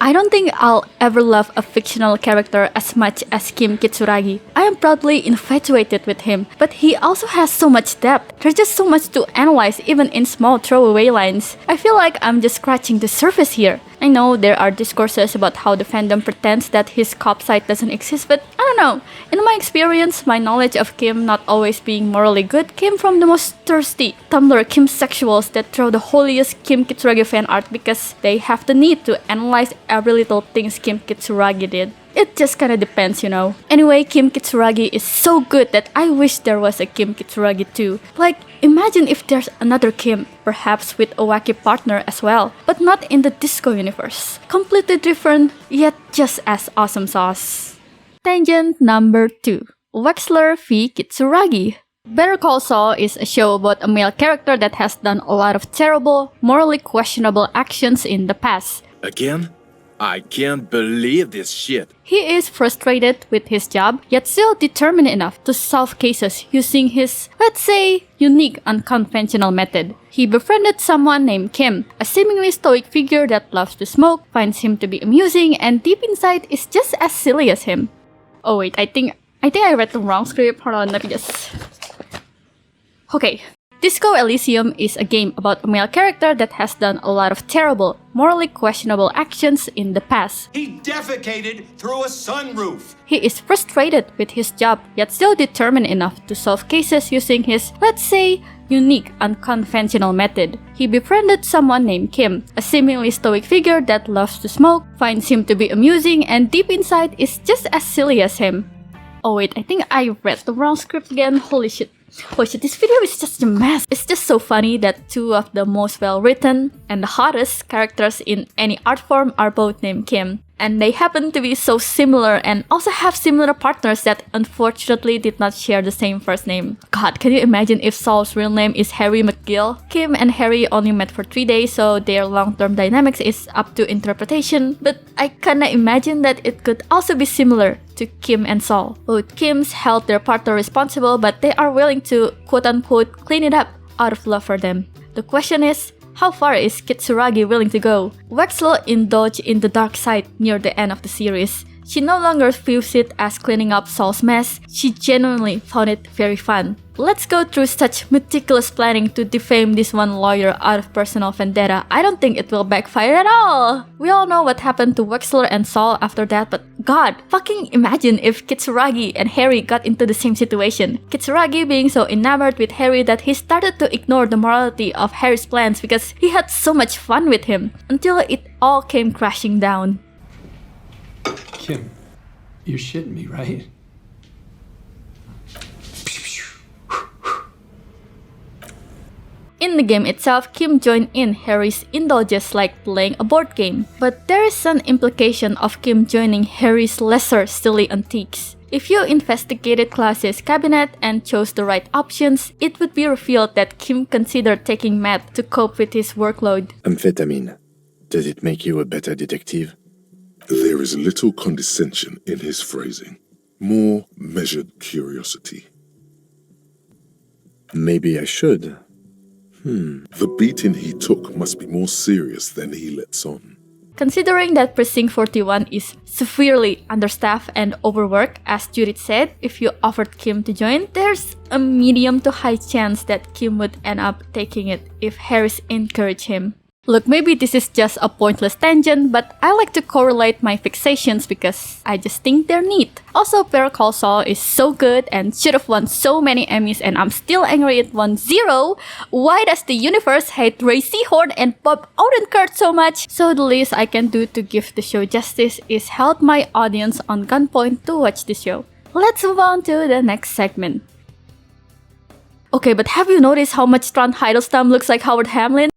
I don't think I'll ever love a fictional character as much as Kim Kitsuragi. I am proudly infatuated with him, but he also has so much depth. There's just so much to analyze even in small throwaway lines. I feel like I'm just scratching the surface here. I know there are discourses about how the fandom pretends that his cop side doesn't exist, but I don't know. In my experience, my knowledge of Kim not always being morally good came from the most thirsty Tumblr Kim sexuals that throw the holiest Kim Kitsuragi fan art because they have the need to analyze every little things Kim Kitsuragi did. It just kinda depends, you know. Anyway, Kim Kitsuragi is so good that I wish there was a Kim Kitsuragi too. Like, imagine if there's another Kim, perhaps with a wacky partner as well, but not in the disco universe. Completely different, yet just as awesome sauce. Tangent number 2. Wexler v Kitsuragi. Better Call Saul is a show about a male character that has done a lot of terrible, morally questionable actions in the past. Again? I can't believe this shit. He is frustrated with his job, yet still determined enough to solve cases using his, let's say, unique unconventional method. He befriended someone named Kim, a seemingly stoic figure that loves to smoke, finds him to be amusing, and deep inside is just as silly as him. Oh wait, I think I read the wrong script. Hold on, let me just... Okay. Disco Elysium is a game about a male character that has done a lot of terrible, morally questionable actions in the past. He defecated through a sunroof. He is frustrated with his job, yet still determined enough to solve cases using his, let's say, unique unconventional method. He befriended someone named Kim, a seemingly stoic figure that loves to smoke, finds him to be amusing, and deep inside is just as silly as him. Oh wait, I think I read the wrong script again. Holy shit. Oh shit, this video is just a mess. It's just so funny that two of the most well-written and the hottest characters in any art form are both named Kim. And they happen to be so similar and also have similar partners that unfortunately did not share the same first name. God, can you imagine if Saul's real name is Harry McGill? Kim and Harry only met for 3 days, so their long-term dynamics is up to interpretation. But I kinda imagine that it could also be similar to Kim and Saul. Both Kims held their partner responsible, but they are willing to quote-unquote clean it up out of love for them. The question is, how far is Kitsuragi willing to go? Wexler indulged in the dark side near the end of the series. She no longer views it as cleaning up Saul's mess, she genuinely found it very fun. Let's go through such meticulous planning to defame this one lawyer out of personal vendetta. I don't think it will backfire at all! We all know what happened to Wexler and Saul after that, but God, fucking imagine if Kitsuragi and Harry got into the same situation. Kitsuragi being so enamored with Harry that he started to ignore the morality of Harry's plans because he had so much fun with him, until it all came crashing down. Kim, you're shitting me, right? In the game itself, Kim joined in Harry's indulges like playing a board game. But there is an implication of Kim joining Harry's lesser silly antiques. If you investigated Class's cabinet and chose the right options, it would be revealed that Kim considered taking meth to cope with his workload. Amphetamine. Does it make you a better detective? There is little condescension in his phrasing, more measured curiosity. Maybe I should. The beating he took must be more serious than he lets on. Considering that Precinct 41 is severely understaffed and overworked, as Judith said, if you offered Kim to join, there's a medium to high chance that Kim would end up taking it if Harris encouraged him. Look, maybe this is just a pointless tangent, but I like to correlate my fixations because I just think they're neat. Also, Better Call Saul is so good and should have won so many Emmys, and I'm still angry it won 0. Why does the universe hate Ray Seahorn and Bob Odenkirk so much? So the least I can do to give the show justice is hold my audience on gunpoint to watch the show. Let's move on to the next segment. Okay, but have you noticed how much Trond Hiddleston looks like Howard Hamlin?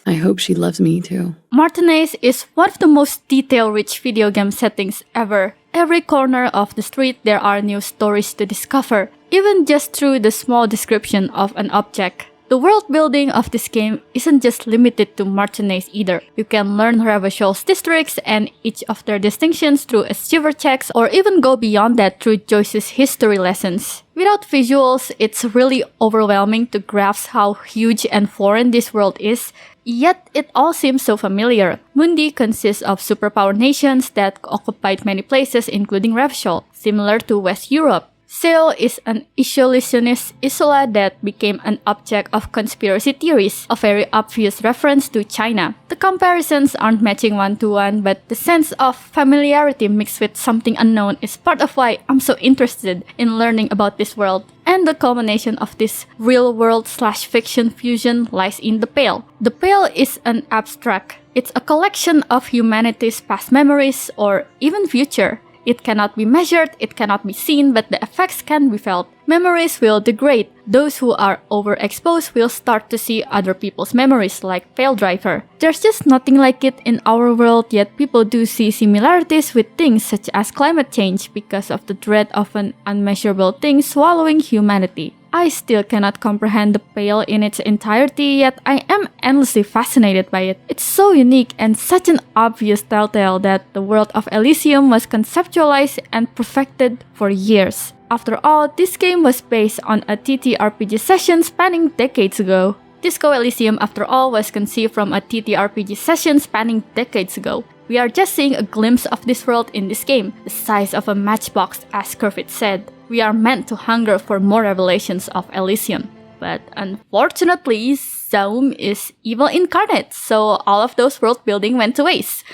I hope she loves me too. Martinez is one of the most detail-rich video game settings ever. Every corner of the street there are new stories to discover, even just through the small description of an object. The world building of this game isn't just limited to Martinez either. You can learn Revachol's districts and each of their distinctions through achiever checks, or even go beyond that through Joyce's history lessons. Without visuals, it's really overwhelming to grasp how huge and foreign this world is, yet it all seems so familiar. Mundi consists of superpower nations that occupied many places including Revachol, similar to West Europe. Seoul is an isolationist isla that became an object of conspiracy theories, a very obvious reference to China. The comparisons aren't matching one-to-one, but the sense of familiarity mixed with something unknown is part of why I'm so interested in learning about this world. And the culmination of this real-world/fiction fusion lies in The Pale. The Pale is an abstract. It's a collection of humanity's past memories or even future. It cannot be measured, it cannot be seen, but the effects can be felt. Memories will degrade. Those who are overexposed will start to see other people's memories, like Pale Driver. There's just nothing like it in our world, yet people do see similarities with things such as climate change because of the dread of an unmeasurable thing swallowing humanity. I still cannot comprehend The Pale in its entirety, yet I am endlessly fascinated by it. It's so unique and such an obvious telltale that the world of Elysium was conceptualized and perfected for years. After all, this game was based on a TTRPG session spanning decades ago. Disco Elysium, after all, was conceived from a TTRPG session spanning decades ago. We are just seeing a glimpse of this world in this game, the size of a matchbox, as Kerfit said. We are meant to hunger for more revelations of Elysium. But unfortunately, Zaum is evil incarnate, so all of those world building went to waste.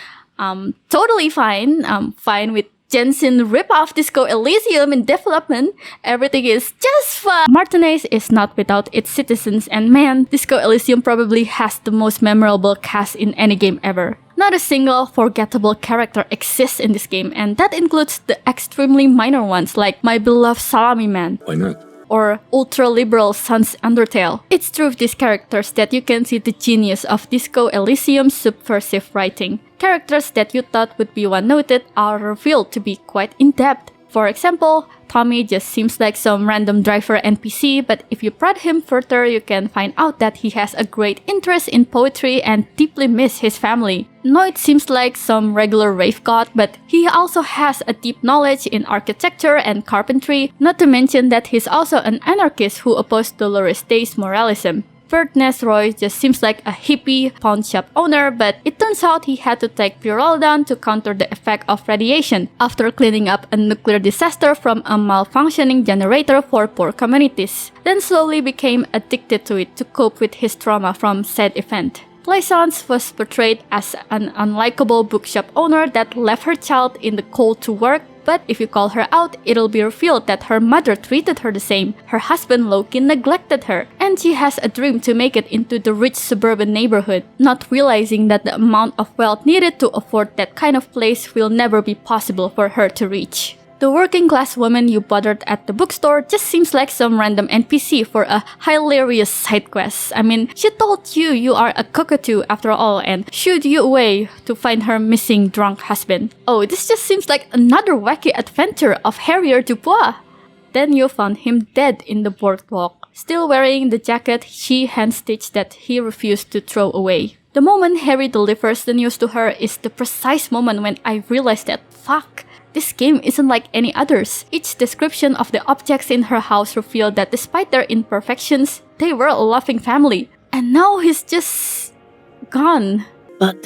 Totally fine. I'm fine with Jensen rip-off Disco Elysium in development. Everything is just fun. Martinez is not without its citizens, and man, Disco Elysium probably has the most memorable cast in any game ever. Not a single forgettable character exists in this game, and that includes the extremely minor ones like my beloved Salami Man. Why not? Or ultra-liberal Sans Undertale. It's through these characters that you can see the genius of Disco Elysium's subversive writing. Characters that you thought would be one-noted are revealed to be quite in-depth. For example, Tommy just seems like some random driver NPC, but if you prod him further, you can find out that he has a great interest in poetry and deeply miss his family. Noid seems like some regular rave god, but he also has a deep knowledge in architecture and carpentry, not to mention that he's also an anarchist who opposed Dolores Day's moralism. Ferdinand Roy just seems like a hippie pawn shop owner, but it turns out he had to take Pyrrolidon to counter the effect of radiation after cleaning up a nuclear disaster from a malfunctioning generator for poor communities, then slowly became addicted to it to cope with his trauma from said event. Plaisance was portrayed as an unlikable bookshop owner that left her child in the cold to work, but if you call her out, it'll be revealed that her mother treated her the same. Her husband Loki neglected her, and she has a dream to make it into the rich suburban neighborhood, not realizing that the amount of wealth needed to afford that kind of place will never be possible for her to reach. The working class woman you bothered at the bookstore just seems like some random NPC for a hilarious side quest. I mean, she told you are a cockatoo after all and shooed you away to find her missing drunk husband. Oh, this just seems like another wacky adventure of Harrier Dubois. Then you found him dead in the boardwalk, still wearing the jacket she hand-stitched that he refused to throw away. The moment Harry delivers the news to her is the precise moment when I realized that, fuck, this game isn't like any others. Each description of the objects in her house revealed that despite their imperfections, they were a loving family. And now he's just gone. But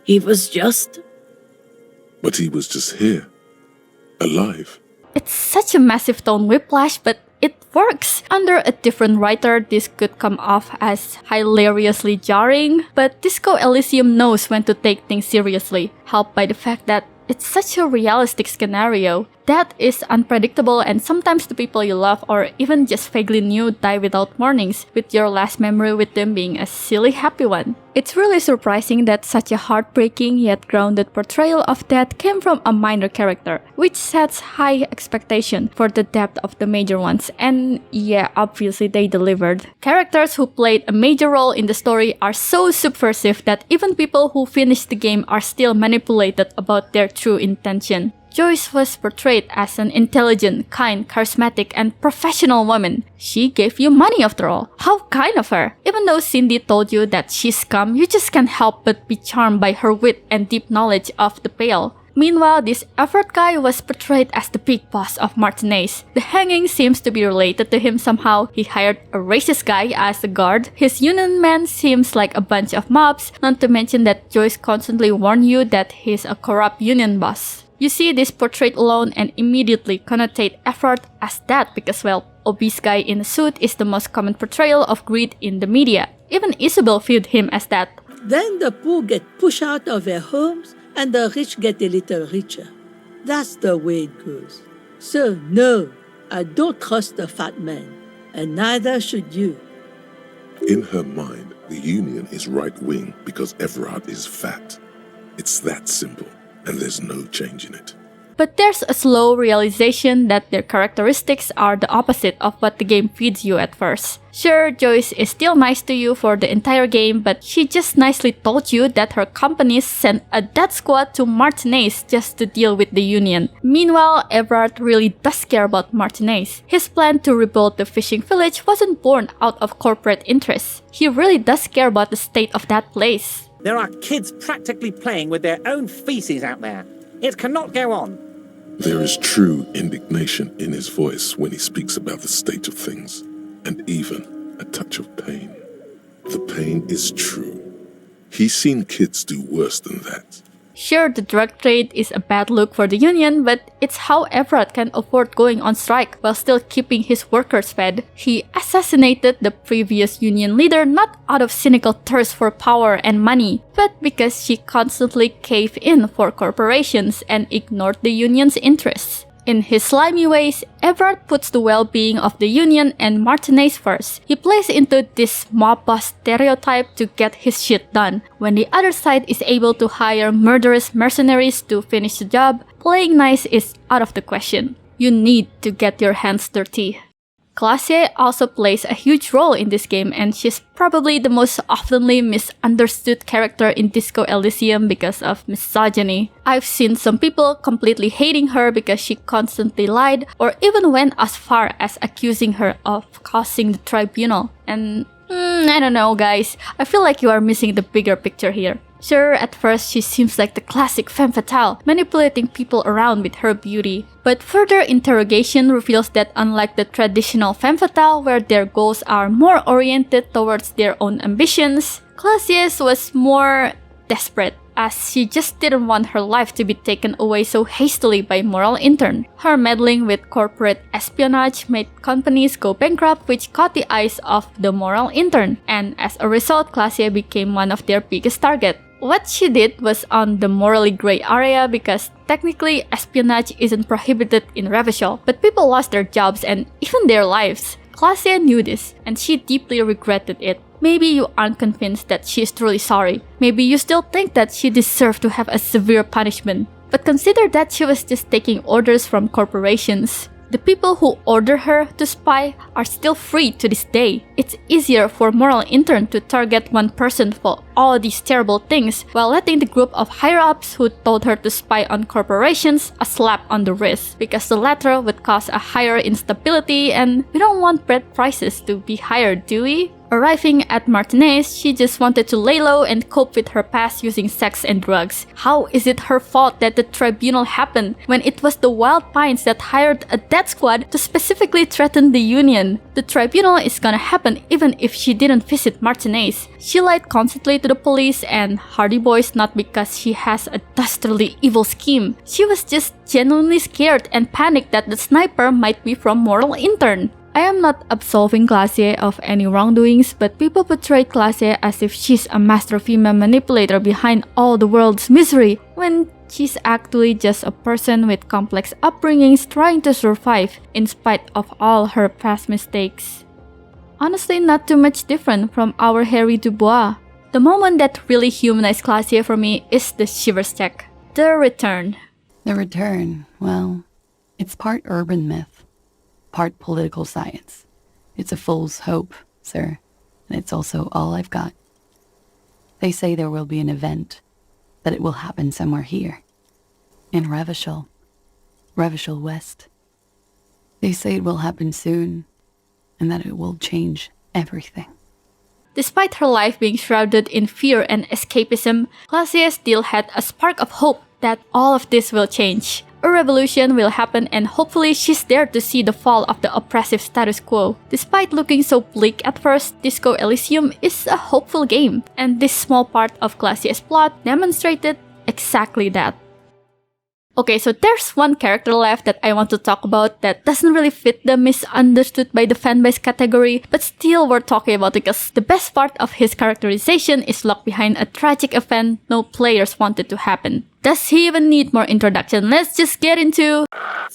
he was just here, alive. It's such a massive tone whiplash, but it works. Under a different writer, this could come off as hilariously jarring, but Disco Elysium knows when to take things seriously, helped by the fact that it's such a realistic scenario. Death is unpredictable, and sometimes the people you love or even just vaguely knew die without warnings, with your last memory with them being a silly happy one. It's really surprising that such a heartbreaking yet grounded portrayal of death came from a minor character, which sets high expectation for the depth of the major ones, and yeah, obviously they delivered. Characters who played a major role in the story are so subversive that even people who finished the game are still manipulated about their true intention. Joyce was portrayed as an intelligent, kind, charismatic, and professional woman. She gave you money after all. How kind of her! Even though Cindy told you that she's scum, you just can't help but be charmed by her wit and deep knowledge of the Pale. Meanwhile, this Everett guy was portrayed as the big boss of Martinez. The hanging seems to be related to him somehow. He hired a racist guy as a guard. His union man seems like a bunch of mobs, not to mention that Joyce constantly warned you that he's a corrupt union boss. You see this portrait alone and immediately connotate Everett as that because, well, obese guy in a suit is the most common portrayal of greed in the media. Even Isabel viewed him as that. Then the poor get pushed out of their homes and the rich get a little richer. That's the way it goes. So no, I don't trust the fat man, and neither should you. In her mind, the Union is right-wing because Everard is fat. It's that simple. And there's no change in it. But there's a slow realization that their characteristics are the opposite of what the game feeds you at first. Sure, Joyce is still nice to you for the entire game, but she just nicely told you that her company sent a death squad to Martinez just to deal with the Union. Meanwhile, Everard really does care about Martinez. His plan to rebuild the fishing village wasn't born out of corporate interests. He really does care about the state of that place. There are kids practically playing with their own feces out there. It cannot go on. There is true indignation in his voice when he speaks about the state of things, and even a touch of pain. The pain is true. He's seen kids do worse than that. Sure, the drug trade is a bad look for the union, but it's how Everett can afford going on strike while still keeping his workers fed. He assassinated the previous union leader not out of cynical thirst for power and money, but because she constantly caved in for corporations and ignored the union's interests. In his slimy ways, Everett puts the well-being of the Union and Martinez first. He plays into this mob boss stereotype to get his shit done. When the other side is able to hire murderous mercenaries to finish the job, playing nice is out of the question. You need to get your hands dirty. Glacier also plays a huge role in this game, and she's probably the most oftenly misunderstood character in Disco Elysium because of misogyny. I've seen some people completely hating her because she constantly lied, or even went as far as accusing her of causing the tribunal. And I don't know, guys. I feel like you are missing the bigger picture here. Sure, at first she seems like the classic femme fatale, manipulating people around with her beauty. But further interrogation reveals that unlike the traditional femme fatale, where their goals are more oriented towards their own ambitions, Glacius was more desperate, as she just didn't want her life to be taken away so hastily by moral intern. Her meddling with corporate espionage made companies go bankrupt, which caught the eyes of the moral intern, and as a result, Glacier became one of their biggest targets. What she did was on the morally gray area because technically espionage isn't prohibited in Revachol, but people lost their jobs and even their lives. Glacier knew this, and she deeply regretted it. Maybe you aren't convinced that she is truly sorry. Maybe you still think that she deserved to have a severe punishment. But consider that she was just taking orders from corporations. The people who order her to spy are still free to this day. It's easier for moral intern to target one person for all these terrible things while letting the group of higher-ups who told her to spy on corporations a slap on the wrist, because the latter would cause a higher instability and we don't want bread prices to be higher, do we? Arriving at Martinez, she just wanted to lay low and cope with her past using sex and drugs. How is it her fault that the tribunal happened when it was the Wild Pines that hired a death squad to specifically threaten the Union? The tribunal is gonna happen even if she didn't visit Martinez. She lied constantly to the police and Hardy Boys not because she has a dastardly evil scheme. She was just genuinely scared and panicked that the sniper might be from Mortal Intern. I am not absolving Glacier of any wrongdoings, but people portray Glacier as if she's a master female manipulator behind all the world's misery, when she's actually just a person with complex upbringings trying to survive in spite of all her past mistakes. Honestly, not too much different from our Harry Dubois. The moment that really humanized Glacier for me is the Shivers check. The Return. The Return, well, it's part urban myth, part political science. It's a fool's hope, sir, and it's also all I've got. They say there will be an event, that it will happen somewhere here, in Revachol West. They say it will happen soon, and that it will change everything. Despite her life being shrouded in fear and escapism, Glacier still had a spark of hope that all of this will change. A revolution will happen and hopefully she's there to see the fall of the oppressive status quo. Despite looking so bleak at first, Disco Elysium is a hopeful game, and this small part of Glacier's plot demonstrated exactly that. Okay, so there's one character left that I want to talk about that doesn't really fit the misunderstood by the fanbase category, but still worth talking about because the best part of his characterization is locked behind a tragic event no players wanted to happen. Does he even need more introduction? Let's just get into...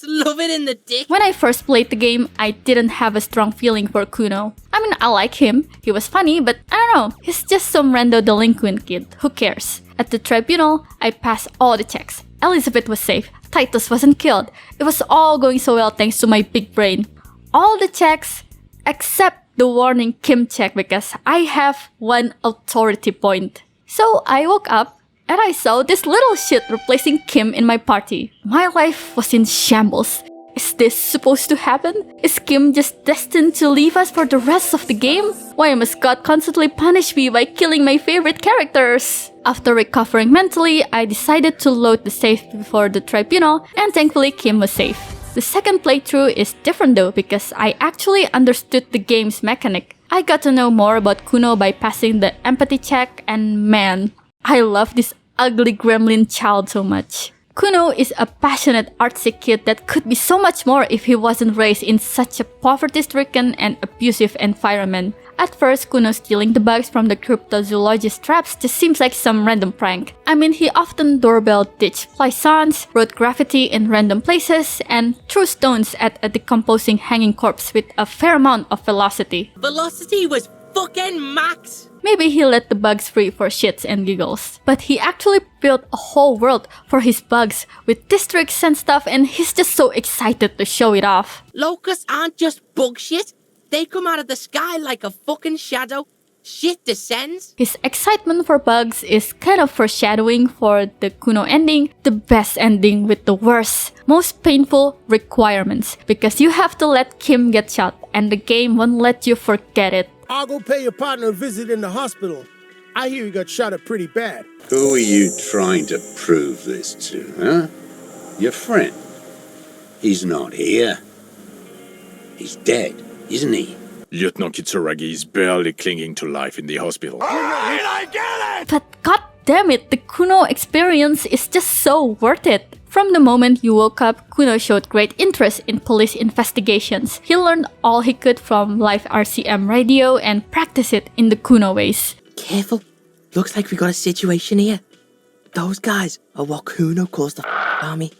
Love it in the dick. When I first played the game, I didn't have a strong feeling for Kuno. I mean, I like him, he was funny, but I don't know, he's just some rando delinquent kid, who cares? At the tribunal, I passed all the checks. Elizabeth was safe, Titus wasn't killed. It was all going so well thanks to my big brain. All the checks, except the warning Kim check because I have one authority point. So I woke up and I saw this little shit replacing Kim in my party. My life was in shambles. Is this supposed to happen? Is Kim just destined to leave us for the rest of the game? Why must God constantly punish me by killing my favorite characters? After recovering mentally, I decided to load the save before the tribunal, and thankfully Kim was safe. The second playthrough is different though because I actually understood the game's mechanic. I got to know more about Kuno by passing the empathy check, and man, I love this ugly gremlin child so much. Kuno is a passionate, artsy kid that could be so much more if he wasn't raised in such a poverty-stricken and abusive environment. At first, Kuno stealing the bugs from the cryptozoologist traps just seems like some random prank. I mean, he often doorbell ditched plaisance, wrote graffiti in random places, and threw stones at a decomposing hanging corpse with a fair amount of velocity. Velocity was fucking max! Maybe he let the bugs free for shits and giggles. But he actually built a whole world for his bugs with districts and stuff, and he's just so excited to show it off. Locusts aren't just bug shit. They come out of the sky like a fucking shadow. Shit descends. His excitement for bugs is kind of foreshadowing for the Kuno ending, the best ending with the worst, most painful requirements, because you have to let Kim get shot and the game won't let you forget it. I'll go pay your partner a visit in the hospital. I hear he got shot up pretty bad. Who are you trying to prove this to, huh? Your friend. He's not here. He's dead, isn't he? Lieutenant Kitsuragi is barely clinging to life in the hospital. Alright, I get it! But god damn it, the Kuno experience is just so worth it. From the moment you woke up, Kuno showed great interest in police investigations. He learned all he could from live RCM radio and practiced it in the Kuno ways. Careful. Looks like we got a situation here. Those guys are what Kuno calls the army.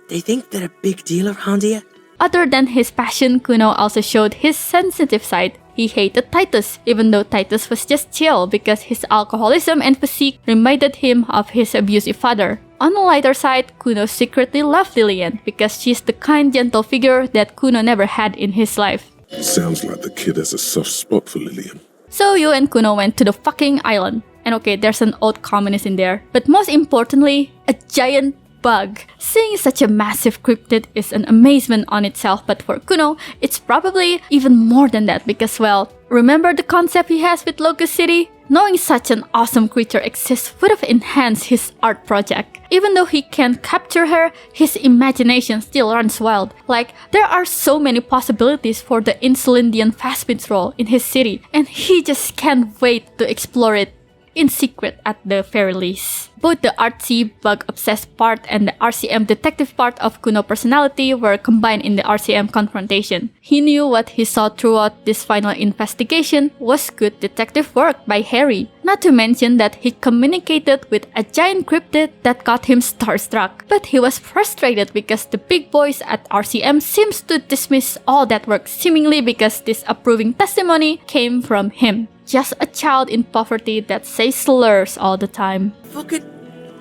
They think they're a big deal around here. Other than his passion, Kuno also showed his sensitive side. He hated Titus, even though Titus was just chill because his alcoholism and physique reminded him of his abusive father. On the lighter side, Kuno secretly loved Lillian because she's the kind, gentle figure that Kuno never had in his life. Sounds like the kid has a soft spot for Lillian. So you and Kuno went to the fucking island. And okay, there's an old communist in there. But most importantly, a giant bug. Seeing such a massive cryptid is an amazement on itself, but for Kuno, it's probably even more than that because, well, Remember the concept he has with Locust City? Knowing such an awesome creature exists would have enhanced his art project. Even though he can't capture her, his imagination still runs wild. Like, there are so many possibilities for the Insulindian Fastbeats role in his city, and he just can't wait to explore it in secret at the very least. Both the artsy, bug-obsessed part and the RCM detective part of Kuno's personality were combined in the RCM confrontation. He knew what he saw throughout this final investigation was good detective work by Harry. Not to mention that he communicated with a giant cryptid that got him starstruck. But he was frustrated because the big boys at RCM seems to dismiss all that work seemingly because this approving testimony came from him. Just a child in poverty that says slurs all the time. Fucking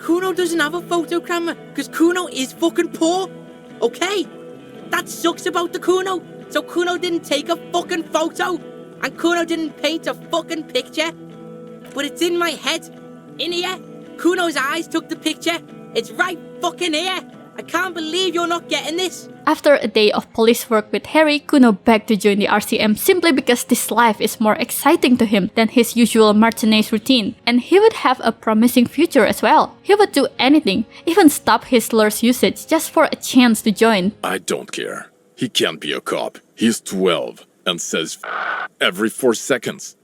Kuno doesn't have a photo camera because Kuno is fucking poor. Okay? That sucks about the Kuno. So Kuno didn't take a fucking photo and Kuno didn't paint a fucking picture. But it's in my head. In here. Kuno's eyes took the picture. It's right fucking here. I can't believe you're not getting this. After a day of police work with Harry, Kuno begged to join the RCM simply because this life is more exciting to him than his usual martinez routine, and he would have a promising future as well. He would do anything, even stop his slurs usage just for a chance to join. I don't care. He can't be a cop. He's 12 and says every 4 seconds.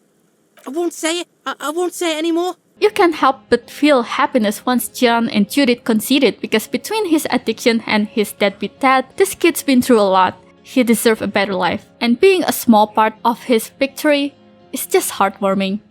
I won't say it. I won't say it anymore. You can't help but feel happiness once John and Judith conceded because between his addiction and his deadbeat dad, this kid's been through a lot. He deserves a better life, and being a small part of his victory is just heartwarming.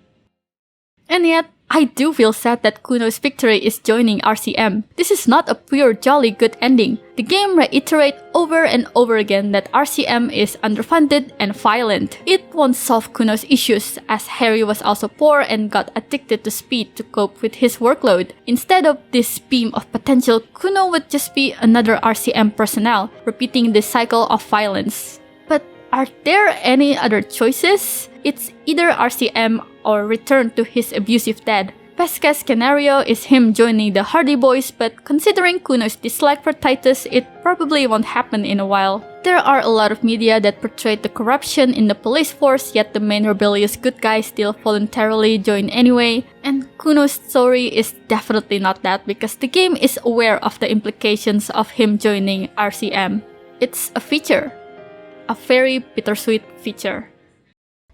And yet, I do feel sad that Kuno's victory is joining RCM. This is not a pure jolly good ending. The game reiterates over and over again that RCM is underfunded and violent. It won't solve Kuno's issues as Harry was also poor and got addicted to speed to cope with his workload. Instead of this beam of potential, Kuno would just be another RCM personnel, repeating the cycle of violence. But are there any other choices? It's either RCM or return to his abusive dad. Best case scenario is him joining the Hardy Boys, but considering Kuno's dislike for Titus, it probably won't happen in a while. There are a lot of media that portrayed the corruption in the police force, yet the main rebellious good guy still voluntarily joined anyway. And Kuno's story is definitely not that because the game is aware of the implications of him joining RCM. It's a feature. A very bittersweet feature.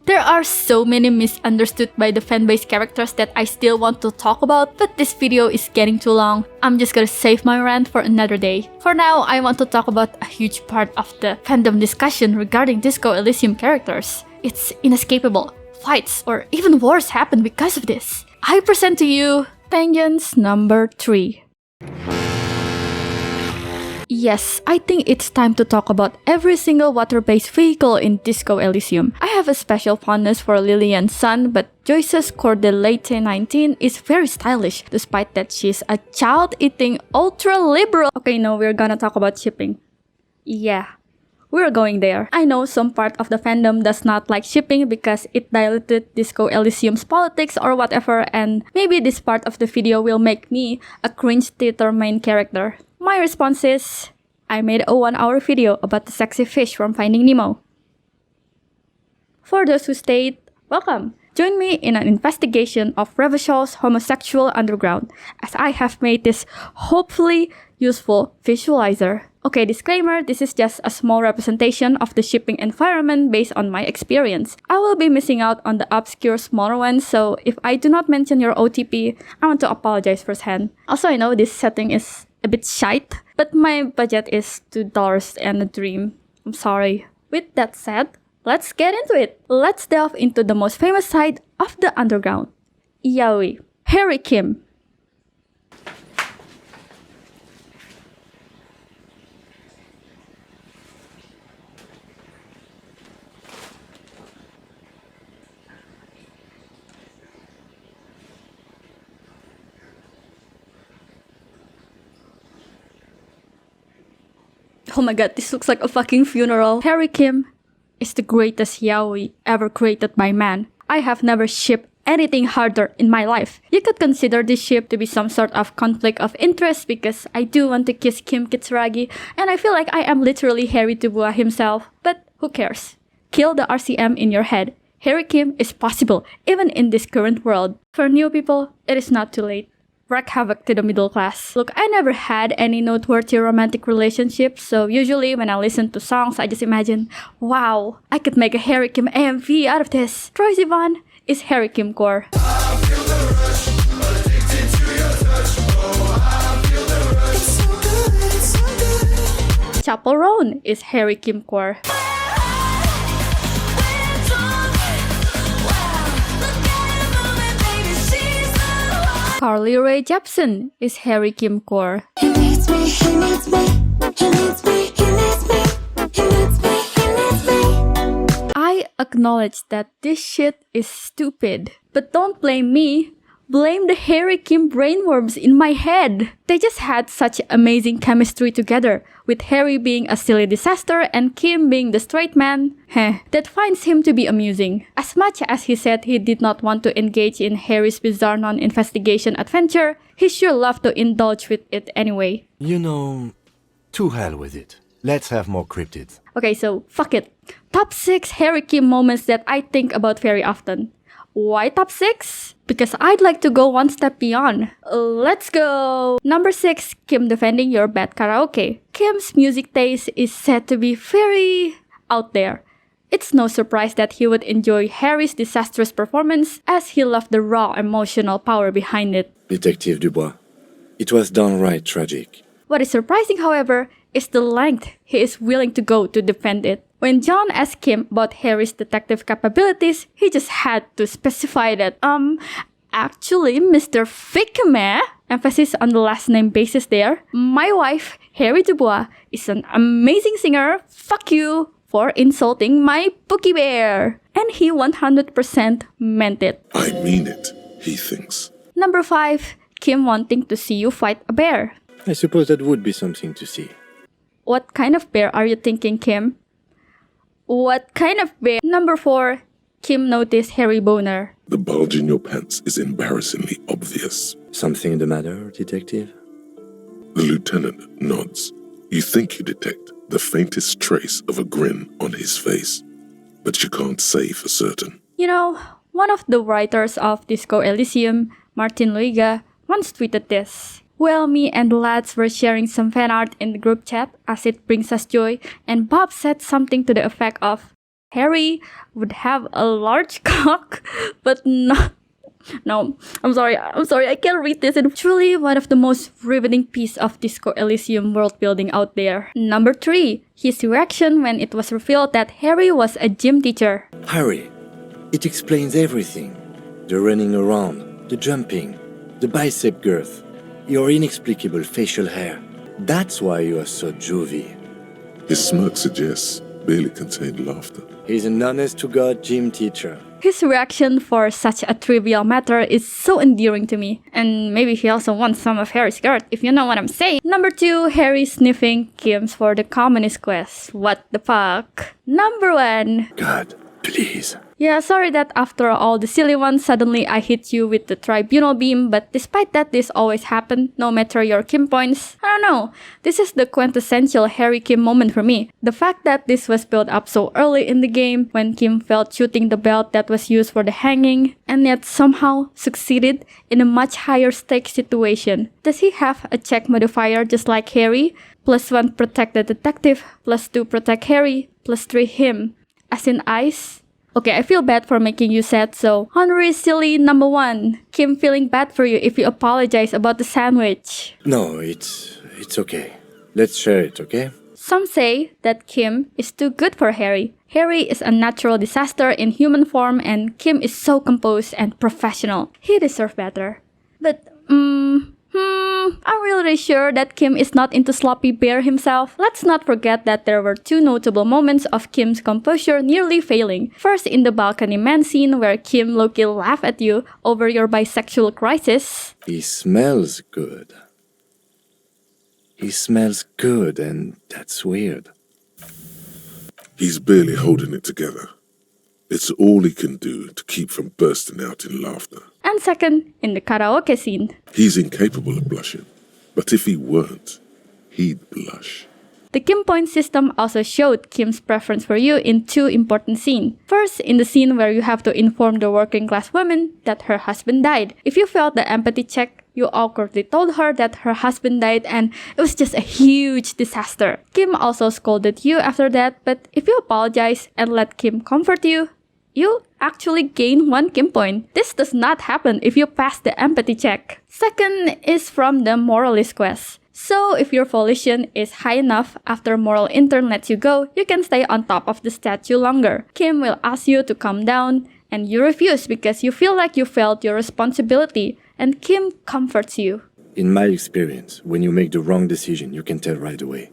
There are so many misunderstood by the fanbase characters that I still want to talk about, but this video is getting too long. I'm just gonna save my rant for another day. For now, I want to talk about a huge part of the fandom discussion regarding Disco Elysium characters. It's inescapable. Fights or even wars happen because of this. I present to you Tangents number 3. Yes, I think it's time to talk about every single water-based vehicle in Disco Elysium. I have a special fondness for Lillian's son, but Joyce's Cordelate 19 is very stylish, despite that she's a child-eating ultra-liberal. Okay, no, we're gonna talk about shipping. Yeah, we're going there. I know some part of the fandom does not like shipping because it diluted Disco Elysium's politics or whatever, and maybe this part of the video will make me a cringe theater main character. My response is, I made a 1-hour video about the sexy fish from Finding Nemo. For those who stayed, welcome! Join me in an investigation of Revachel's homosexual underground, as I have made this hopefully useful visualizer. Okay, disclaimer, this is just a small representation of the shipping environment based on my experience. I will be missing out on the obscure smaller ones, so if I do not mention your OTP, I want to apologize firsthand. Also, I know this setting is a bit shite, but my budget is $2 and a dream. I'm sorry. With that said, let's get into it. Let's delve into the most famous side of the underground. Yaoi. Harry Kim. Oh my god, this looks like a fucking funeral. Harry Kim is the greatest yaoi ever created by man. I have never shipped anything harder in my life. You could consider this ship to be some sort of conflict of interest because I do want to kiss Kim Kitsuragi and I feel like I am literally Harry Dubois himself. But who cares? Kill the RCM in your head. Harry Kim is possible, even in this current world. For new people, it is not too late. Wreak havoc to the middle class. Look, I never had any noteworthy romantic relationships, so usually when I listen to songs, I just imagine, wow, I could make a Harry Kim AMV out of this. Troye Sivan is Harry Kim core. Chappell Roan is Harry Kim core. Carly Rae Jepsen is Harry Kim core. I acknowledge that this shit is stupid, but don't blame me. Blame the Harry Kim brainworms in my head. They just had such amazing chemistry together, with Harry being a silly disaster and Kim being the straight man. That finds him to be amusing. As much as he said he did not want to engage in Harry's bizarre non-investigation adventure, he sure loved to indulge with it anyway. You know, to hell with it. Let's have more cryptids. Okay, so fuck it. Top 6 Harry Kim moments that I think about very often. Why top 6? Because I'd like to go one step beyond. Let's go! Number 6, Kim defending your bad karaoke. Kim's music taste is said to be very out there. It's no surprise that he would enjoy Harry's disastrous performance, as he loved the raw emotional power behind it. Detective Dubois, it was downright tragic. What is surprising, however, is the length he is willing to go to defend it. When John asked Kim about Harry's detective capabilities, he just had to specify that, actually, Mr. Fickmeh, emphasis on the last name basis there, my wife, Harry Dubois, is an amazing singer, fuck you, for insulting my Pookie Bear. And he 100% meant it. I mean it, he thinks. Number 5, Kim wanting to see you fight a bear. I suppose that would be something to see. What kind of bear are you thinking, Kim? What kind of bear? Number 4, Kim noticed Harry boner. The bulge in your pants is embarrassingly obvious. Something the matter, detective? The lieutenant nods. You think you detect the faintest trace of a grin on his face, but you can't say for certain. You know, one of the writers of Disco Elysium, Martin Luiga, once tweeted this. Well, me and the lads were sharing some fan art in the group chat as it brings us joy, and Bob said something to the effect of, Harry would have a large cock, but not... No, I'm sorry, I can't read this. It's truly one of the most riveting pieces of Disco Elysium world building out there. Number 3, his reaction when it was revealed that Harry was a gym teacher. Harry, it explains everything. The running around, the jumping, the bicep girth, your inexplicable facial hair. That's why you are so juvie. His smirk suggests barely contained laughter. He's an honest-to-God gym teacher. His reaction for such a trivial matter is so endearing to me. And maybe he also wants some of Harry's skirt, if you know what I'm saying. Number 2, Harry sniffing Kim's for the communist quest. What the fuck? Number 1. God, please. Yeah, sorry that after all the silly ones, suddenly I hit you with the tribunal beam, but despite that this always happened, no matter your Kim points. I don't know, this is the quintessential Harry Kim moment for me. The fact that this was built up so early in the game, when Kim felt shooting the belt that was used for the hanging, and yet somehow succeeded in a much higher stakes situation. Does he have a check modifier just like Harry? +1 protect the detective, +2 protect Harry, +3 him. As in ice? Okay, I feel bad for making you sad, so honorary silly number 1. Kim feeling bad for you if you apologize about the sandwich. No, it's okay. Let's share it, okay? Some say that Kim is too good for Harry. Harry is a natural disaster in human form and Kim is so composed and professional. He deserves better. But, I'm really sure that Kim is not into sloppy bear himself. Let's not forget that there were 2 notable moments of Kim's composure nearly failing. First in the balcony man scene where Kim low-key laughed at you over your bisexual crisis. He smells good. He smells good, and that's weird. He's barely holding it together. It's all he can do to keep from bursting out in laughter. And second, in the karaoke scene. He's incapable of blushing, but if he weren't, he'd blush. The Kim point system also showed Kim's preference for you in 2 important scenes. First, in the scene where you have to inform the working class woman that her husband died. If you failed the empathy check, you awkwardly told her that her husband died and it was just a huge disaster. Kim also scolded you after that, but if you apologize and let Kim comfort you, you actually gain 1 Kim point. This does not happen if you pass the empathy check. Second is from the moralist quest. So if your volition is high enough after moral intern lets you go, you can stay on top of the statue longer. Kim will ask you to calm down, and you refuse because you feel like you failed your responsibility, and Kim comforts you. In my experience, when you make the wrong decision, you can tell right away.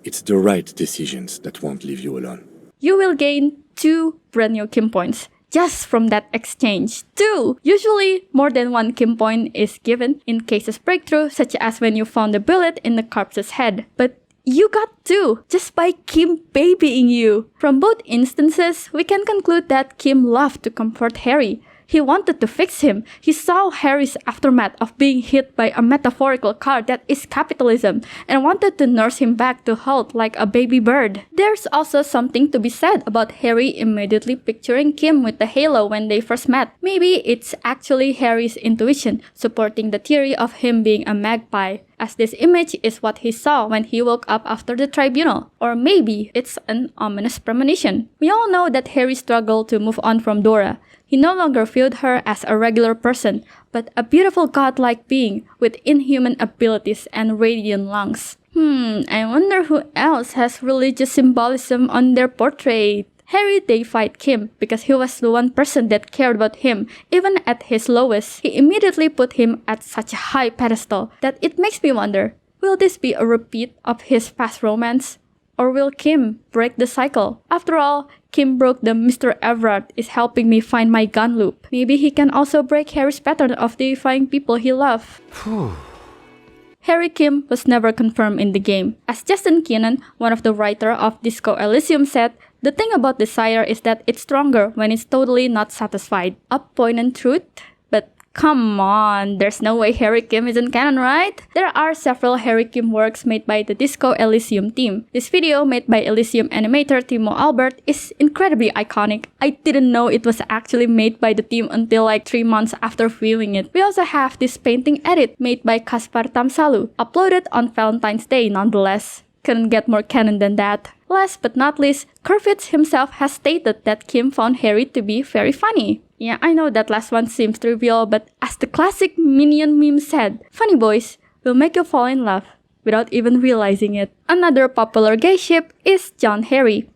It's the right decisions that won't leave you alone. You will gain 2 brand new Kim points just from that exchange. 2! Usually, more than 1 Kim point is given in cases breakthrough, such as when you found a bullet in the corpse's head. But you got 2 just by Kim babying you. From both instances, we can conclude that Kim loved to comfort Harry. He wanted to fix him. He saw Harry's aftermath of being hit by a metaphorical car that is capitalism and wanted to nurse him back to health like a baby bird. There's also something to be said about Harry immediately picturing Kim with the halo when they first met. Maybe it's actually Harry's intuition supporting the theory of him being a magpie, as this image is what he saw when he woke up after the tribunal. Or maybe it's an ominous premonition. We all know that Harry struggled to move on from Dora. He no longer viewed her as a regular person, but a beautiful godlike being with inhuman abilities and radiant lungs. I wonder who else has religious symbolism on their portrait. Harry deified Kim because he was the one person that cared about him, even at his lowest. He immediately put him at such a high pedestal that it makes me wonder, will this be a repeat of his past romance? Or will Kim break the cycle? After all, Kim broke the Mr. Everard is helping me find my gun loop. Maybe he can also break Harry's pattern of deifying people he loves. Harry Kim was never confirmed in the game. As Justin Keenan, one of the writers of Disco Elysium, said, the thing about desire is that it's stronger when it's totally not satisfied. A poignant truth? But come on, there's no way Harry Kim isn't canon, right? There are several Harry Kim works made by the Disco Elysium team. This video, made by Elysium animator Timo Albert, is incredibly iconic. I didn't know it was actually made by the team until like 3 months after viewing it. We also have this painting edit made by Kaspar Tamsalu, uploaded on Valentine's Day nonetheless. Couldn't get more canon than that. Last but not least, Kurfitz himself has stated that Kim found Harry to be very funny. Yeah, I know that last one seems trivial, but as the classic Minion meme said, funny boys will make you fall in love without even realizing it. Another popular gay ship is John Harry.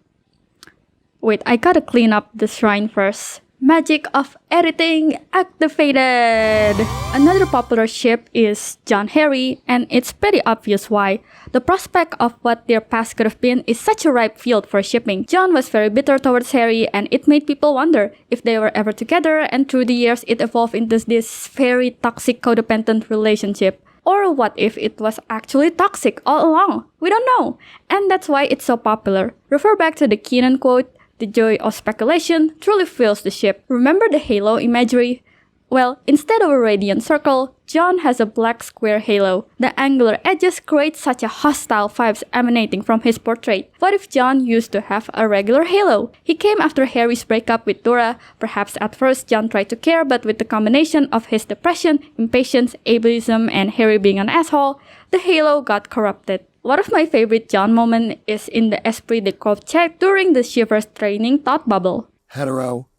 Wait, I gotta clean up the shrine first. Magic of editing activated! Another popular ship is John Harry, and it's pretty obvious why. The prospect of what their past could have been is such a ripe field for shipping. John was very bitter towards Harry, and it made people wonder if they were ever together, and through the years it evolved into this very toxic codependent relationship. Or what if it was actually toxic all along? We don't know, and that's why it's so popular. Refer back to the Keenan quote, "The joy of speculation truly fills the ship." Remember the halo imagery? Well, instead of a radiant circle, John has a black square halo. The angular edges create such a hostile vibes emanating from his portrait. What if John used to have a regular halo? He came after Harry's breakup with Dora. Perhaps at first John tried to care, but with the combination of his depression, impatience, ableism, and Harry being an asshole, the halo got corrupted. One of my favorite John moments is in the Esprit de Corps check during the Shivers training thought bubble. Hetero,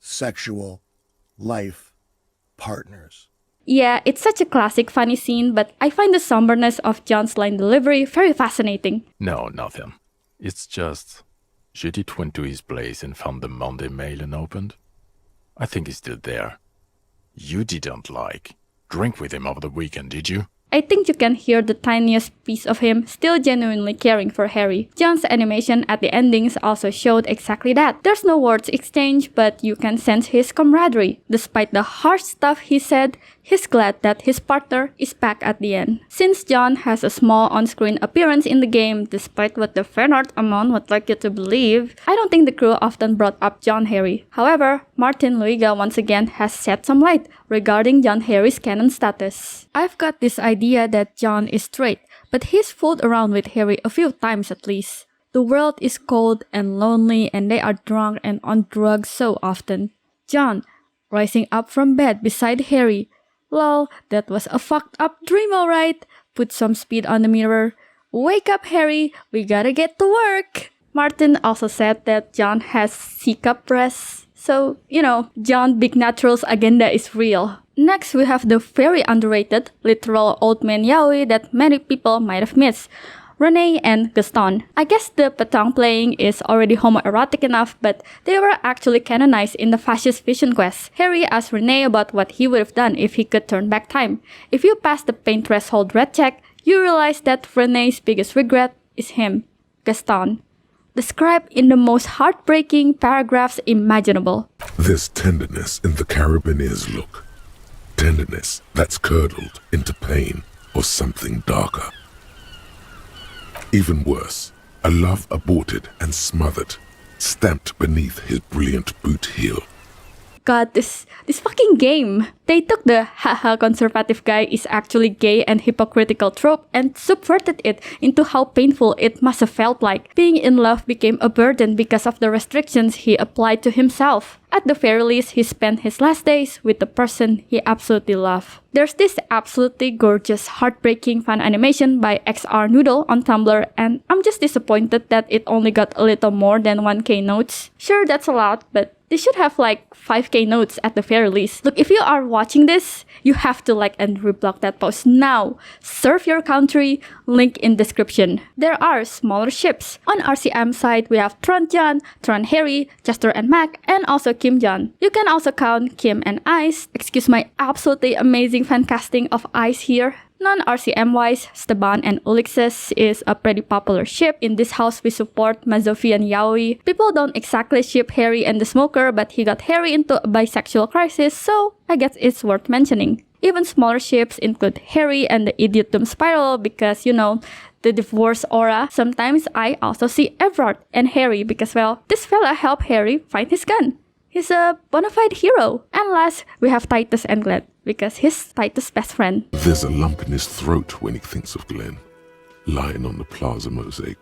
sexual, life, partners. Yeah, it's such a classic funny scene, but I find the somberness of John's line delivery very fascinating. No, nothing. It's just, Judith went to his place and found the Monday mail unopened. I think he's still there. You didn't drink with him over the weekend, did you? I think you can hear the tiniest piece of him still genuinely caring for Harry. John's animation at the endings also showed exactly that. There's no words exchanged, but you can sense his camaraderie. Despite the harsh stuff he said, he's glad that his partner is back at the end. Since John has a small on-screen appearance in the game, despite what the fanart amount would like you to believe, I don't think the crew often brought up John Harry. However, Martin Luiga once again has shed some light regarding John Harry's canon status. I've got this idea idea that John is straight, but he's fooled around with Harry a few times at least. The world is cold and lonely and they are drunk and on drugs so often. John, rising up from bed beside Harry. Lol, that was a fucked up dream alright. Put some speed on the mirror. Wake up, Harry, we gotta get to work. Martin also said that John has C-cup breasts. So, John Big Natural's agenda is real. Next, we have the very underrated, literal old man yaoi that many people might have missed. Renee and Gaston. I guess the patang playing is already homoerotic enough, but they were actually canonized in the fascist vision quest. Harry asked Renee about what he would have done if he could turn back time. If you pass the pain threshold red check, you realize that Renee's biggest regret is him, Gaston. Described in the most heartbreaking paragraphs imaginable. There's tenderness in the Carabineer's look. Tenderness that's curdled into pain or something darker. Even worse, a love aborted and smothered, stamped beneath his brilliant boot heel. God, this fucking game. They took the haha conservative guy is actually gay and hypocritical trope and subverted it into how painful it must have felt like. Being in love became a burden because of the restrictions he applied to himself. At the very least, he spent his last days with the person he absolutely loved. There's this absolutely gorgeous, heartbreaking fan animation by XR Noodle on Tumblr, and I'm just disappointed that it only got a little more than 1k notes. Sure, that's a lot, but they should have like 5k notes at the very least. Look, if you are watching this, you have to like and reblock that post now. Serve your country, link in description. There are smaller ships. On RCM side, we have Tron John, Tron Harry, Chester and Mac, and also Kim John. You can also count Kim and Ice. Excuse my absolutely amazing fan casting of Ice here. Non-RCM-wise, Steban and Ulixes is a pretty popular ship. In this house, we support Mazovian yaoi. People don't exactly ship Harry and the Smoker, but he got Harry into a bisexual crisis, so I guess it's worth mentioning. Even smaller ships include Harry and the Idiot Doom Spiral because, the divorce aura. Sometimes I also see Everard and Harry because, well, this fella helped Harry find his gun. He's a bona fide hero. And last, we have Titus and Glenn, because he's Titus' best friend. There's a lump in his throat when he thinks of Glenn, lying on the plaza mosaic,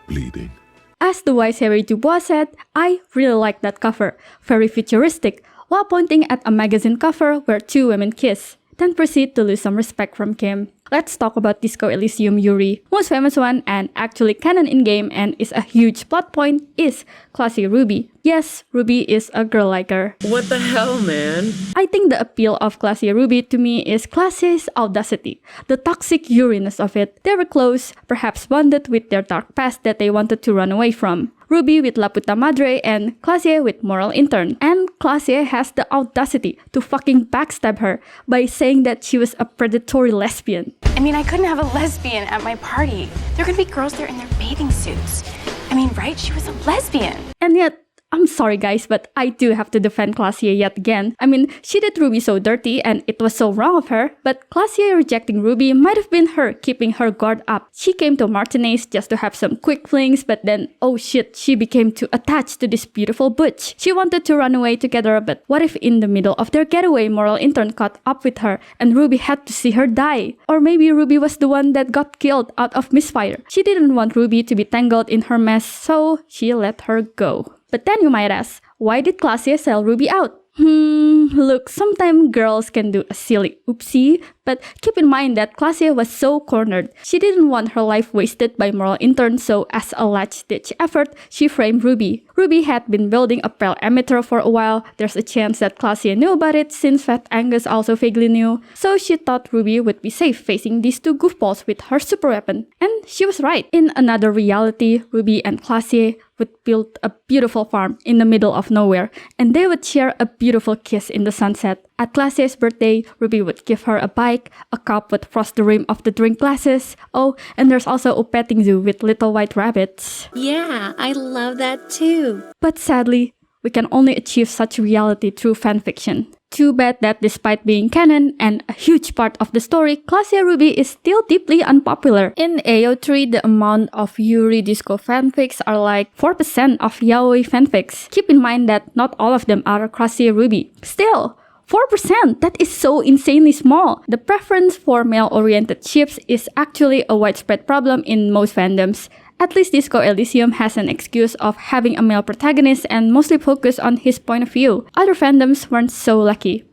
bleeding. As the wise Harry Dubois said, I really like that cover, very futuristic, while pointing at a magazine cover where two women kiss, then proceed to lose some respect from Kim. Let's talk about Disco Elysium Yuri. Most famous one and actually canon in-game and is a huge plot point is Classy Ruby. Yes, Ruby is a girl liker. What the hell, man? I think the appeal of Classy Ruby to me is Classy's audacity, the toxic Uriness of it. They were close, perhaps bonded with their dark past that they wanted to run away from. Ruby with La Puta Madre and Classy with Moral Intern. And Classy has the audacity to fucking backstab her by saying that she was a predatory lesbian. I mean, I couldn't have a lesbian at my party. There are gonna be girls there in their bathing suits. I mean, right? She was a lesbian. And yet, I'm sorry guys, but I do have to defend Classy yet again. I mean, she did Ruby so dirty and it was so wrong of her, but Classy rejecting Ruby might have been her keeping her guard up. She came to Martinez just to have some quick flings, but then, oh shit, she became too attached to this beautiful butch. She wanted to run away together, but what if in the middle of their getaway, Moral Intern caught up with her and Ruby had to see her die? Or maybe Ruby was the one that got killed out of misfire. She didn't want Ruby to be tangled in her mess, so she let her go. But then you might ask, why did Classy sell Ruby out? Look, sometimes girls can do a silly oopsie, but keep in mind that Classy was so cornered. She didn't want her life wasted by Moral Intern, so as a last-ditch effort, she framed Ruby. Ruby had been building a Pearl emitter for a while. There's a chance that Classy knew about it since Fat Angus also vaguely knew, so she thought Ruby would be safe facing these two goofballs with her super weapon. And she was right. In another reality, Ruby and Classy would build a beautiful farm in the middle of nowhere, and they would share a beautiful kiss in the sunset. At Classy's birthday, Ruby would give her a bike, a cup would frost the rim of the drink glasses. Oh, and there's also a petting zoo with little white rabbits. Yeah, I love that too. But sadly, we can only achieve such reality through fanfiction. Too bad that despite being canon and a huge part of the story, Classy Ruby is still deeply unpopular. In AO3, the amount of Yuri Disco fanfics are like 4% of yaoi fanfics. Keep in mind that not all of them are Classy Ruby. Still, 4%! That is so insanely small! The preference for male-oriented ships is actually a widespread problem in most fandoms. At least Disco Elysium has an excuse of having a male protagonist and mostly focus on his point of view. Other fandoms weren't so lucky.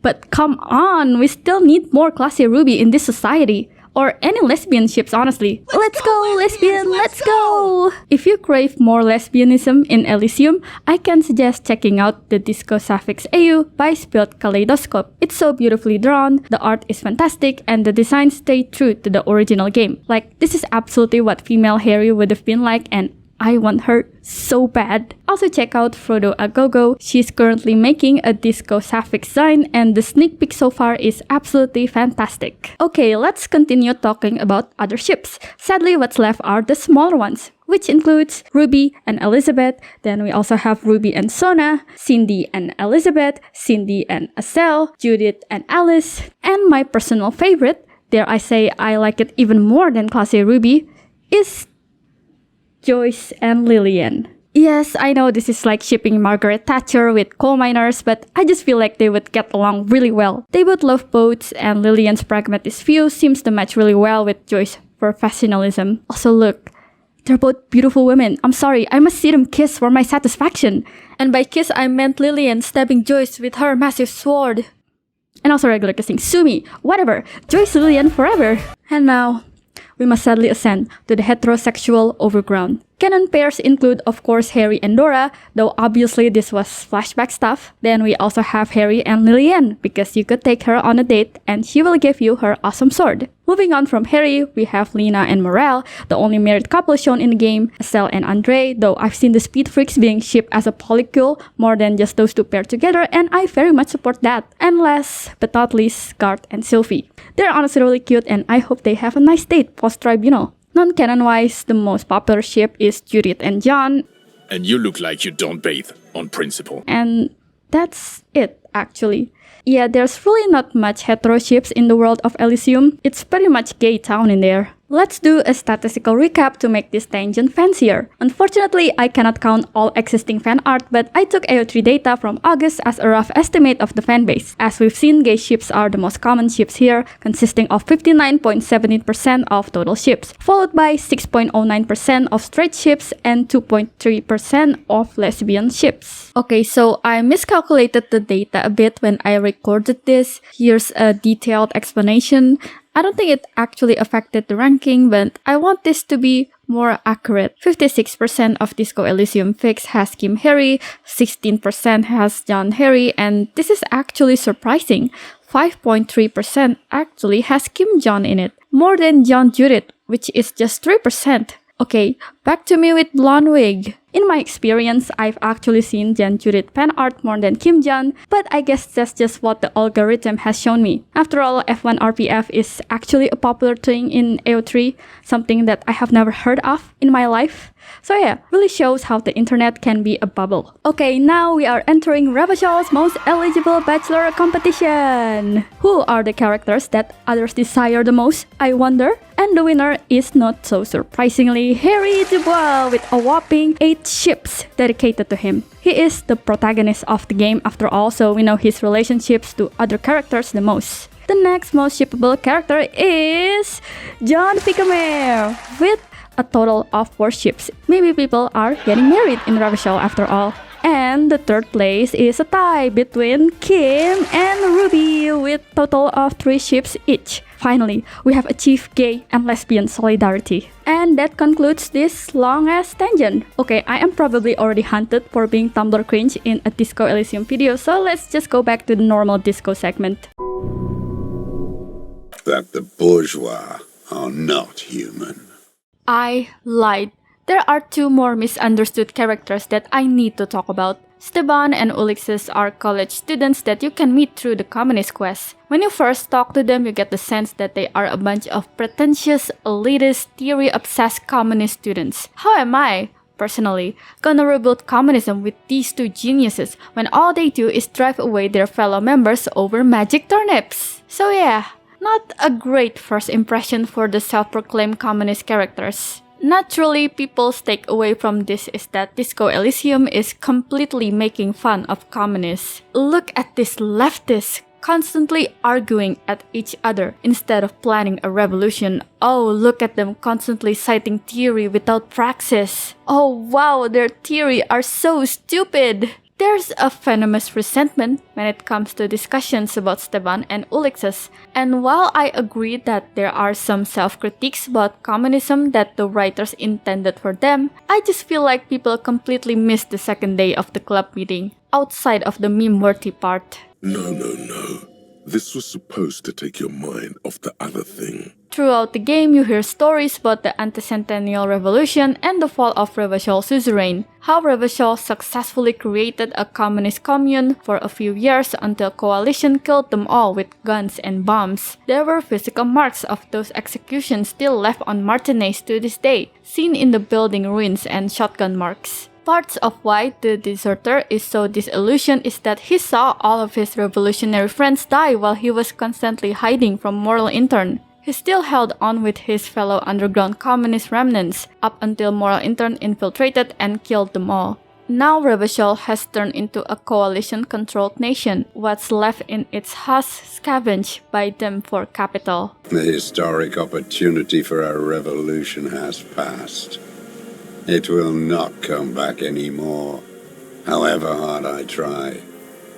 But come on, we still need more classy Ruby in this society. Or any lesbian ships, honestly. Let's go, lesbian, let's go! If you crave more lesbianism in Elysium, I can suggest checking out the Disco Suffix AU by Spilled Kaleidoscope. It's so beautifully drawn, the art is fantastic, and the designs stay true to the original game. Like, this is absolutely what female Harry would have been like, and I want her so bad. Also check out Frodo Agogo. She's currently making a Disco Suffix design and the sneak peek so far is absolutely fantastic. Okay, let's continue talking about other ships. Sadly, what's left are the smaller ones, which includes Ruby and Elizabeth. Then we also have Ruby and Sona, Cindy and Elizabeth, Cindy and Estelle, Judith and Alice, and my personal favorite, dare I say I like it even more than classy Ruby, is Joyce and Lillian. Yes, I know this is like shipping Margaret Thatcher with coal miners, but I just feel like they would get along really well. They both love boats, and Lillian's pragmatist view seems to match really well with Joyce's professionalism. Also look, they're both beautiful women. I'm sorry, I must see them kiss for my satisfaction. And by kiss, I meant Lillian stabbing Joyce with her massive sword. And also regular kissing. Sue me, whatever. Joyce Lillian forever. And now, we must sadly ascend to the heterosexual overground. Canon pairs include, of course, Harry and Dora, though obviously this was flashback stuff. Then we also have Harry and Lillian, because you could take her on a date and she will give you her awesome sword. Moving on from Harry, we have Lena and Morel, the only married couple shown in the game, Estelle and Andre, though I've seen the Speed Freaks being shipped as a polycule more than just those two paired together, and I very much support that. And last but not least, Garth and Sylvie. They're honestly really cute and I hope they have a nice date post-tribunal. Non-canon-wise, the most popular ship is Judith and John. And you look like you don't bathe, on principle. And that's it, actually. Yeah, there's really not much hetero ships in the world of Elysium. It's pretty much gay town in there. Let's do a statistical recap to make this tangent fancier. Unfortunately, I cannot count all existing fan art, but I took AO3 data from August as a rough estimate of the fanbase. As we've seen, gay ships are the most common ships here, consisting of 59.17% of total ships, followed by 6.09% of straight ships and 2.3% of lesbian ships. Okay, so I miscalculated the data a bit when I recorded this. Here's a detailed explanation. I don't think it actually affected the ranking, but I want this to be more accurate. 56% of Disco Elysium fics has Kim Harry, 16% has John Harry, and this is actually surprising. 5.3% actually has Kim John in it, more than John Judith, which is just 3%. Okay, back to me with blonde wig. In my experience, I've actually seen Jan Judith fan art more than Kim Jan, but I guess that's just what the algorithm has shown me. After all, F1 RPF is actually a popular thing in AO3, something that I have never heard of in my life. So yeah, really shows how the internet can be a bubble. Okay, now we are entering Ravagol's most eligible bachelor competition. Who are the characters that others desire the most, I wonder? And the winner is not so surprisingly Harry Dubois with a whopping 8 ships dedicated to him. He is the protagonist of the game after all, so we know his relationships to other characters the most. The next most shippable character is John Ficamere with a total of 4 ships. Maybe people are getting married in Ravagol after all. And the third place is a tie between Kim and Ruby with total of 3 ships each. Finally, we have achieved gay and lesbian solidarity. And that concludes this long-ass tangent. Okay, I am probably already hunted for being Tumblr cringe in a Disco Elysium video, so let's just go back to the normal disco segment. That the bourgeois are not human. I lied. There are 2 more misunderstood characters that I need to talk about. Steban and Ulysses are college students that you can meet through the Communist Quest. When you first talk to them, you get the sense that they are a bunch of pretentious, elitist, theory-obsessed communist students. How am I, personally, gonna rebuild communism with these 2 geniuses when all they do is drive away their fellow members over magic turnips? So yeah, not a great first impression for the self-proclaimed communist characters. Naturally, people's takeaway from this is that Disco Elysium is completely making fun of communists. Look at these leftists constantly arguing at each other instead of planning a revolution. Oh, look at them constantly citing theory without praxis. Oh wow, their theory are so stupid. There's a venomous resentment when it comes to discussions about Steban and Ulysses, and while I agree that there are some self-critiques about communism that the writers intended for them, I just feel like people completely missed the second day of the club meeting, outside of the meme-worthy part. No. This was supposed to take your mind off the other thing. Throughout the game, you hear stories about the anti-centennial revolution and the fall of Revachol's suzerain, how Revachol successfully created a communist commune for a few years until coalition killed them all with guns and bombs. There were physical marks of those executions still left on Martinez to this day, seen in the building ruins and shotgun marks. Parts of why the deserter is so disillusioned is that he saw all of his revolutionary friends die while he was constantly hiding from Moral Intern. He still held on with his fellow underground communist remnants up until Moral Intern infiltrated and killed them all. Now Revachol has turned into a coalition-controlled nation. What's left in its husk scavenged by them for capital. The historic opportunity for our revolution has passed. It will not come back anymore, however hard I try,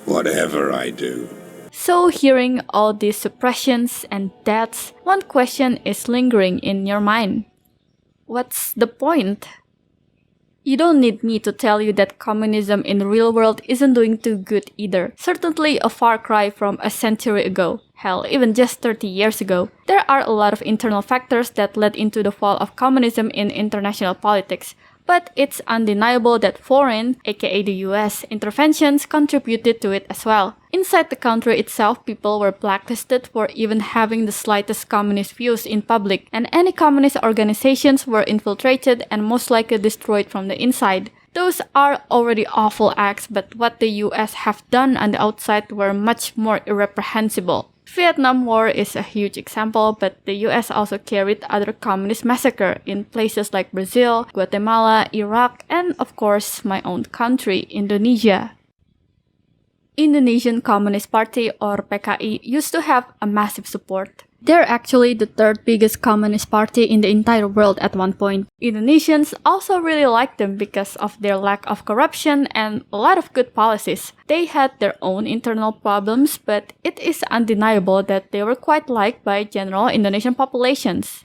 whatever I do. So hearing all these suppressions and deaths, one question is lingering in your mind. What's the point? You don't need me to tell you that communism in the real world isn't doing too good either. Certainly a far cry from a century ago. Hell, even just 30 years ago. There are a lot of internal factors that led into the fall of communism in international politics. But it's undeniable that foreign, aka the US, interventions contributed to it as well. Inside the country itself, people were blacklisted for even having the slightest communist views in public, and any communist organizations were infiltrated and most likely destroyed from the inside. Those are already awful acts, but what the US have done on the outside were much more irreprehensible. Vietnam War is a huge example, but the US also carried other communist massacres in places like Brazil, Guatemala, Iraq, and of course my own country, Indonesia. Indonesian Communist Party, or PKI, used to have a massive support. They're actually the third biggest communist party in the entire world at one point. Indonesians also really liked them because of their lack of corruption and a lot of good policies. They had their own internal problems, but it is undeniable that they were quite liked by general Indonesian populations.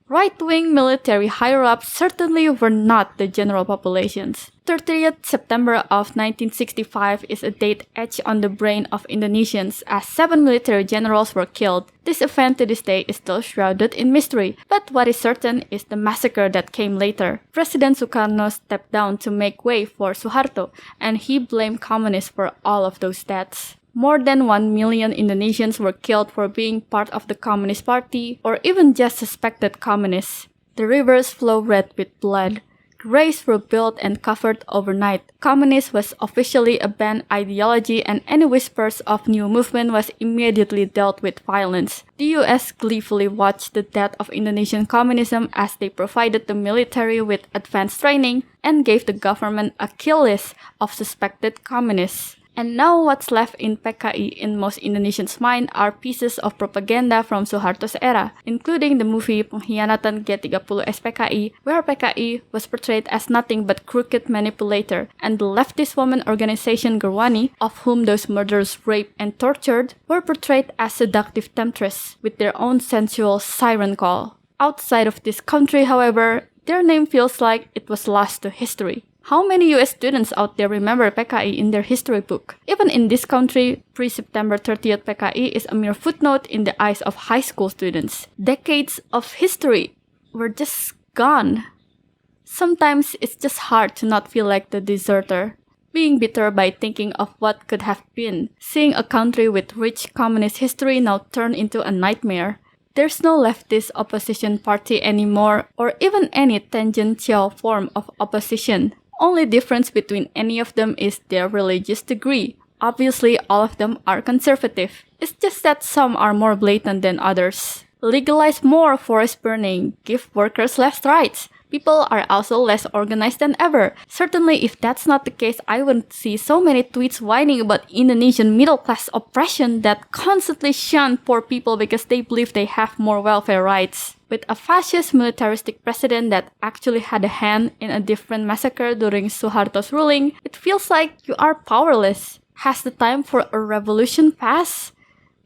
Right-wing military higher-ups certainly were not the general populations. 30th September of 1965 is a date etched on the brain of Indonesians as 7 military generals were killed. This event to this day is still shrouded in mystery, but what is certain is the massacre that came later. President Sukarno stepped down to make way for Suharto, and he blamed communists for all of those deaths. More than 1 million Indonesians were killed for being part of the Communist Party or even just suspected communists. The rivers flow red with blood. Graves were built and covered overnight. Communism was officially a banned ideology, and any whispers of new movement was immediately dealt with violence. The US gleefully watched the death of Indonesian communism as they provided the military with advanced training and gave the government a kill list of suspected communists. And now what's left in PKI in most Indonesians' mind are pieces of propaganda from Suharto's era, including the movie Pengkhianatan G30 SPKI, where PKI was portrayed as nothing but crooked manipulator, and the leftist woman organization Gerwani, of whom those murderers raped and tortured, were portrayed as seductive temptresses with their own sensual siren call. Outside of this country, however, their name feels like it was lost to history. How many US students out there remember PKI in their history book? Even in this country, pre-September 30th PKI is a mere footnote in the eyes of high school students. Decades of history were just gone. Sometimes it's just hard to not feel like the deserter, being bitter by thinking of what could have been, seeing a country with rich communist history now turn into a nightmare. There's no leftist opposition party anymore, or even any tangential form of opposition. Only difference between any of them is their religious degree. Obviously, all of them are conservative. It's just that some are more blatant than others. Legalize more forest burning, give workers less rights. People are also less organized than ever. Certainly, if that's not the case, I wouldn't see so many tweets whining about Indonesian middle-class oppression that constantly shun poor people because they believe they have more welfare rights. With a fascist militaristic president that actually had a hand in a different massacre during Suharto's ruling, it feels like you are powerless. Has the time for a revolution passed?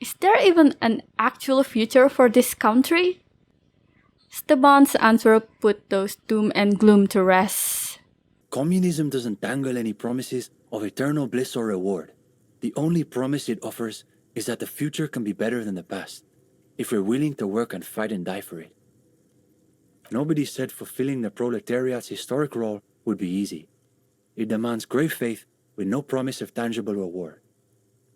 Is there even an actual future for this country? Steban's answer put those doom and gloom to rest. Communism doesn't dangle any promises of eternal bliss or reward. The only promise it offers is that the future can be better than the past, if we're willing to work and fight and die for it. Nobody said fulfilling the proletariat's historic role would be easy. It demands great faith with no promise of tangible reward.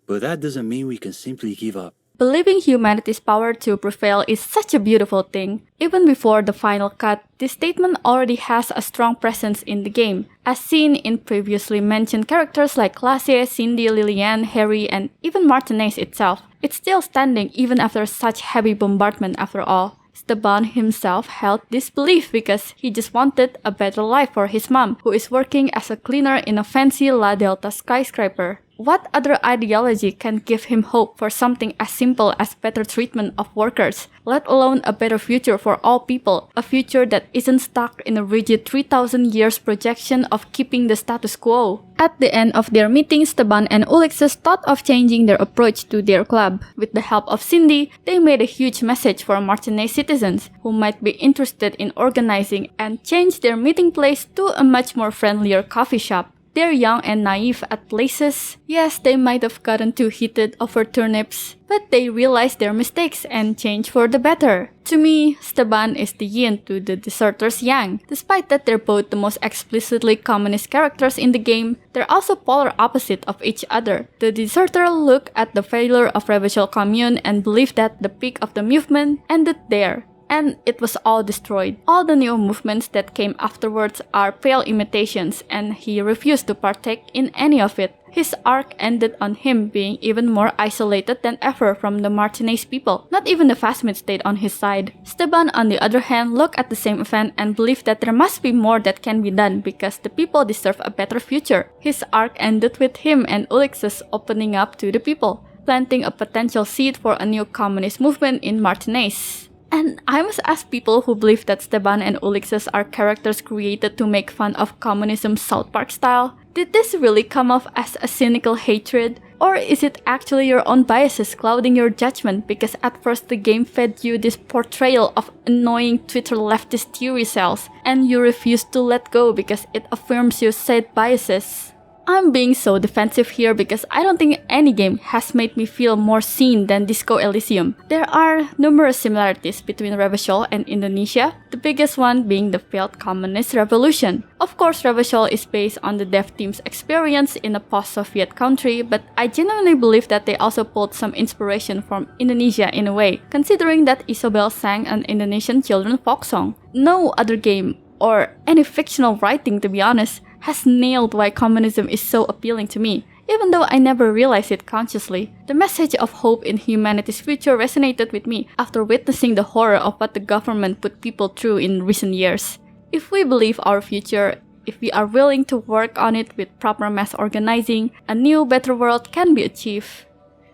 But that doesn't mean we can simply give up. Believing humanity's power to prevail is such a beautiful thing. Even before the final cut, this statement already has a strong presence in the game, as seen in previously mentioned characters like Lassie, Cindy, Lillian, Harry, and even Martinez itself. It's still standing even after such heavy bombardment after all. Steban himself held this belief because he just wanted a better life for his mom, who is working as a cleaner in a fancy La Delta skyscraper. What other ideology can give him hope for something as simple as better treatment of workers, let alone a better future for all people, a future that isn't stuck in a rigid 3,000 years projection of keeping the status quo? At the end of their meeting, Steban and Ulixus thought of changing their approach to their club. With the help of Cindy, they made a huge message for Martinez citizens who might be interested in organizing and change their meeting place to a much more friendlier coffee shop. They're young and naive at places. Yes, they might have gotten too heated over turnips, but they realized their mistakes and changed for the better. To me, Steban is the yin to the deserters yang. Despite that they're both the most explicitly communist characters in the game, they're also polar opposite of each other. The deserter look at the failure of Revachol Commune and believe that the peak of the movement ended there. And it was all destroyed. All the new movements that came afterwards are pale imitations, and he refused to partake in any of it. His arc ended on him being even more isolated than ever from the Martinez people. Not even the Phasmid stayed on his side. Steban, on the other hand, looked at the same event and believed that there must be more that can be done because the people deserve a better future. His arc ended with him and Ulixus opening up to the people, planting a potential seed for a new communist movement in Martinez. And I must ask people who believe that Steban and Ulixus are characters created to make fun of communism South Park style, did this really come off as a cynical hatred? Or is it actually your own biases clouding your judgment because at first the game fed you this portrayal of annoying Twitter leftist theory cells and you refuse to let go because it affirms your said biases? I'm being so defensive here because I don't think any game has made me feel more seen than Disco Elysium. There are numerous similarities between Revachol and Indonesia, the biggest one being the failed communist revolution. Of course, Revachol is based on the dev team's experience in a post-Soviet country, but I genuinely believe that they also pulled some inspiration from Indonesia in a way, considering that Isobel sang an Indonesian children's folk song. No other game, or any fictional writing to be honest, has nailed why communism is so appealing to me, even though I never realized it consciously. The message of hope in humanity's future resonated with me after witnessing the horror of what the government put people through in recent years. If we believe our future, if we are willing to work on it with proper mass organizing, a new, better world can be achieved.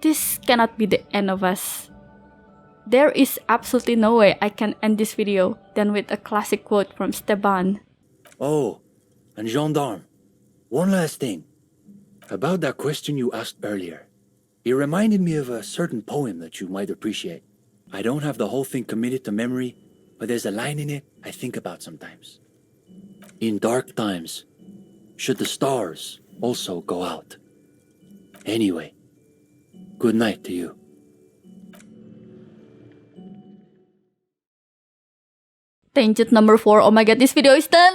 This cannot be the end of us. There is absolutely no way I can end this video than with a classic quote from Steban. Oh, and gendarme, one last thing. About that question you asked earlier. It reminded me of a certain poem that you might appreciate. I don't have the whole thing committed to memory, but there's a line in it I think about sometimes. In dark times, should the stars also go out? Anyway, good night to you. Tangent number 4. Oh my god, this video is done!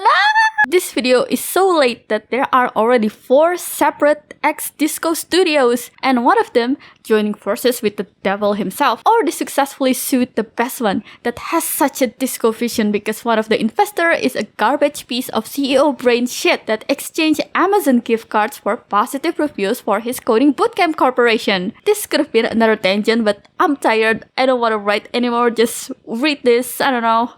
This video is so late that there are already 4 separate ex-Disco studios, and one of them joining forces with the devil himself, or they successfully sued the best one that has such a disco vision because one of the investor is a garbage piece of CEO brain shit that exchanged Amazon gift cards for positive reviews for his coding bootcamp corporation. This could have been another tangent, but I'm tired. I don't want to write anymore. Just read this. I don't know.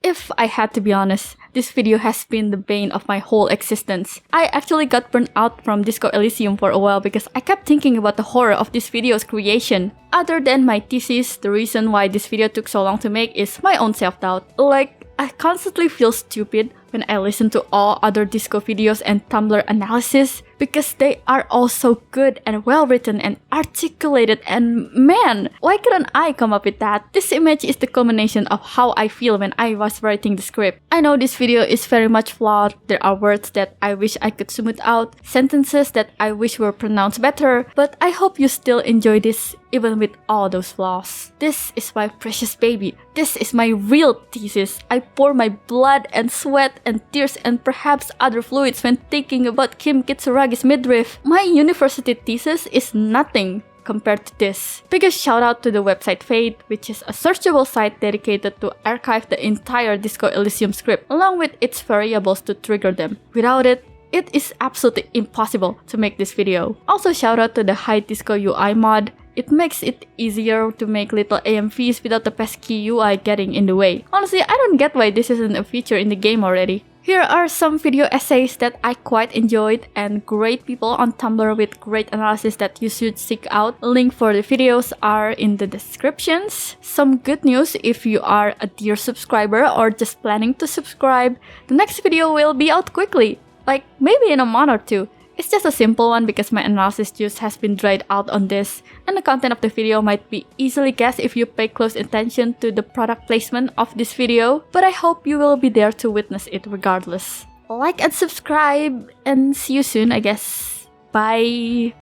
If I had to be honest, this video has been the bane of my whole existence. I actually got burnt out from Disco Elysium for a while because I kept thinking about the horror of this video's creation. Other than my thesis, the reason why this video took so long to make is my own self-doubt. Like, I constantly feel stupid when I listen to all other disco videos and Tumblr analysis because they are all so good and well written and articulated, and man, why couldn't I come up with that? This image is the culmination of how I feel when I was writing the script. I know this video is very much flawed. There are words that I wish I could smooth out, sentences that I wish were pronounced better, but I hope you still enjoy this even with all those flaws. This is my precious baby. This is my real thesis. I pour my blood and sweat and tears and perhaps other fluids when thinking about Kim Kitsuragi's midriff. My university thesis is nothing compared to this. Biggest shout out to the website Fate, which is a searchable site dedicated to archive the entire Disco Elysium script along with its variables to trigger them. Without it, it is absolutely impossible to make this video. Also shout out to the Hide Disco UI mod. It makes it easier to make little AMVs without the pesky UI getting in the way. Honestly, I don't get why this isn't a feature in the game already. Here are some video essays that I quite enjoyed and great people on Tumblr with great analysis that you should seek out. Link for the videos are in the descriptions. Some good news if you are a dear subscriber or just planning to subscribe, the next video will be out quickly, like maybe in a month or two. It's just a simple one because my analysis juice has been dried out on this, and the content of the video might be easily guessed if you pay close attention to the product placement of this video, but I hope you will be there to witness it regardless. Like and subscribe, and see you soon, I guess. Bye!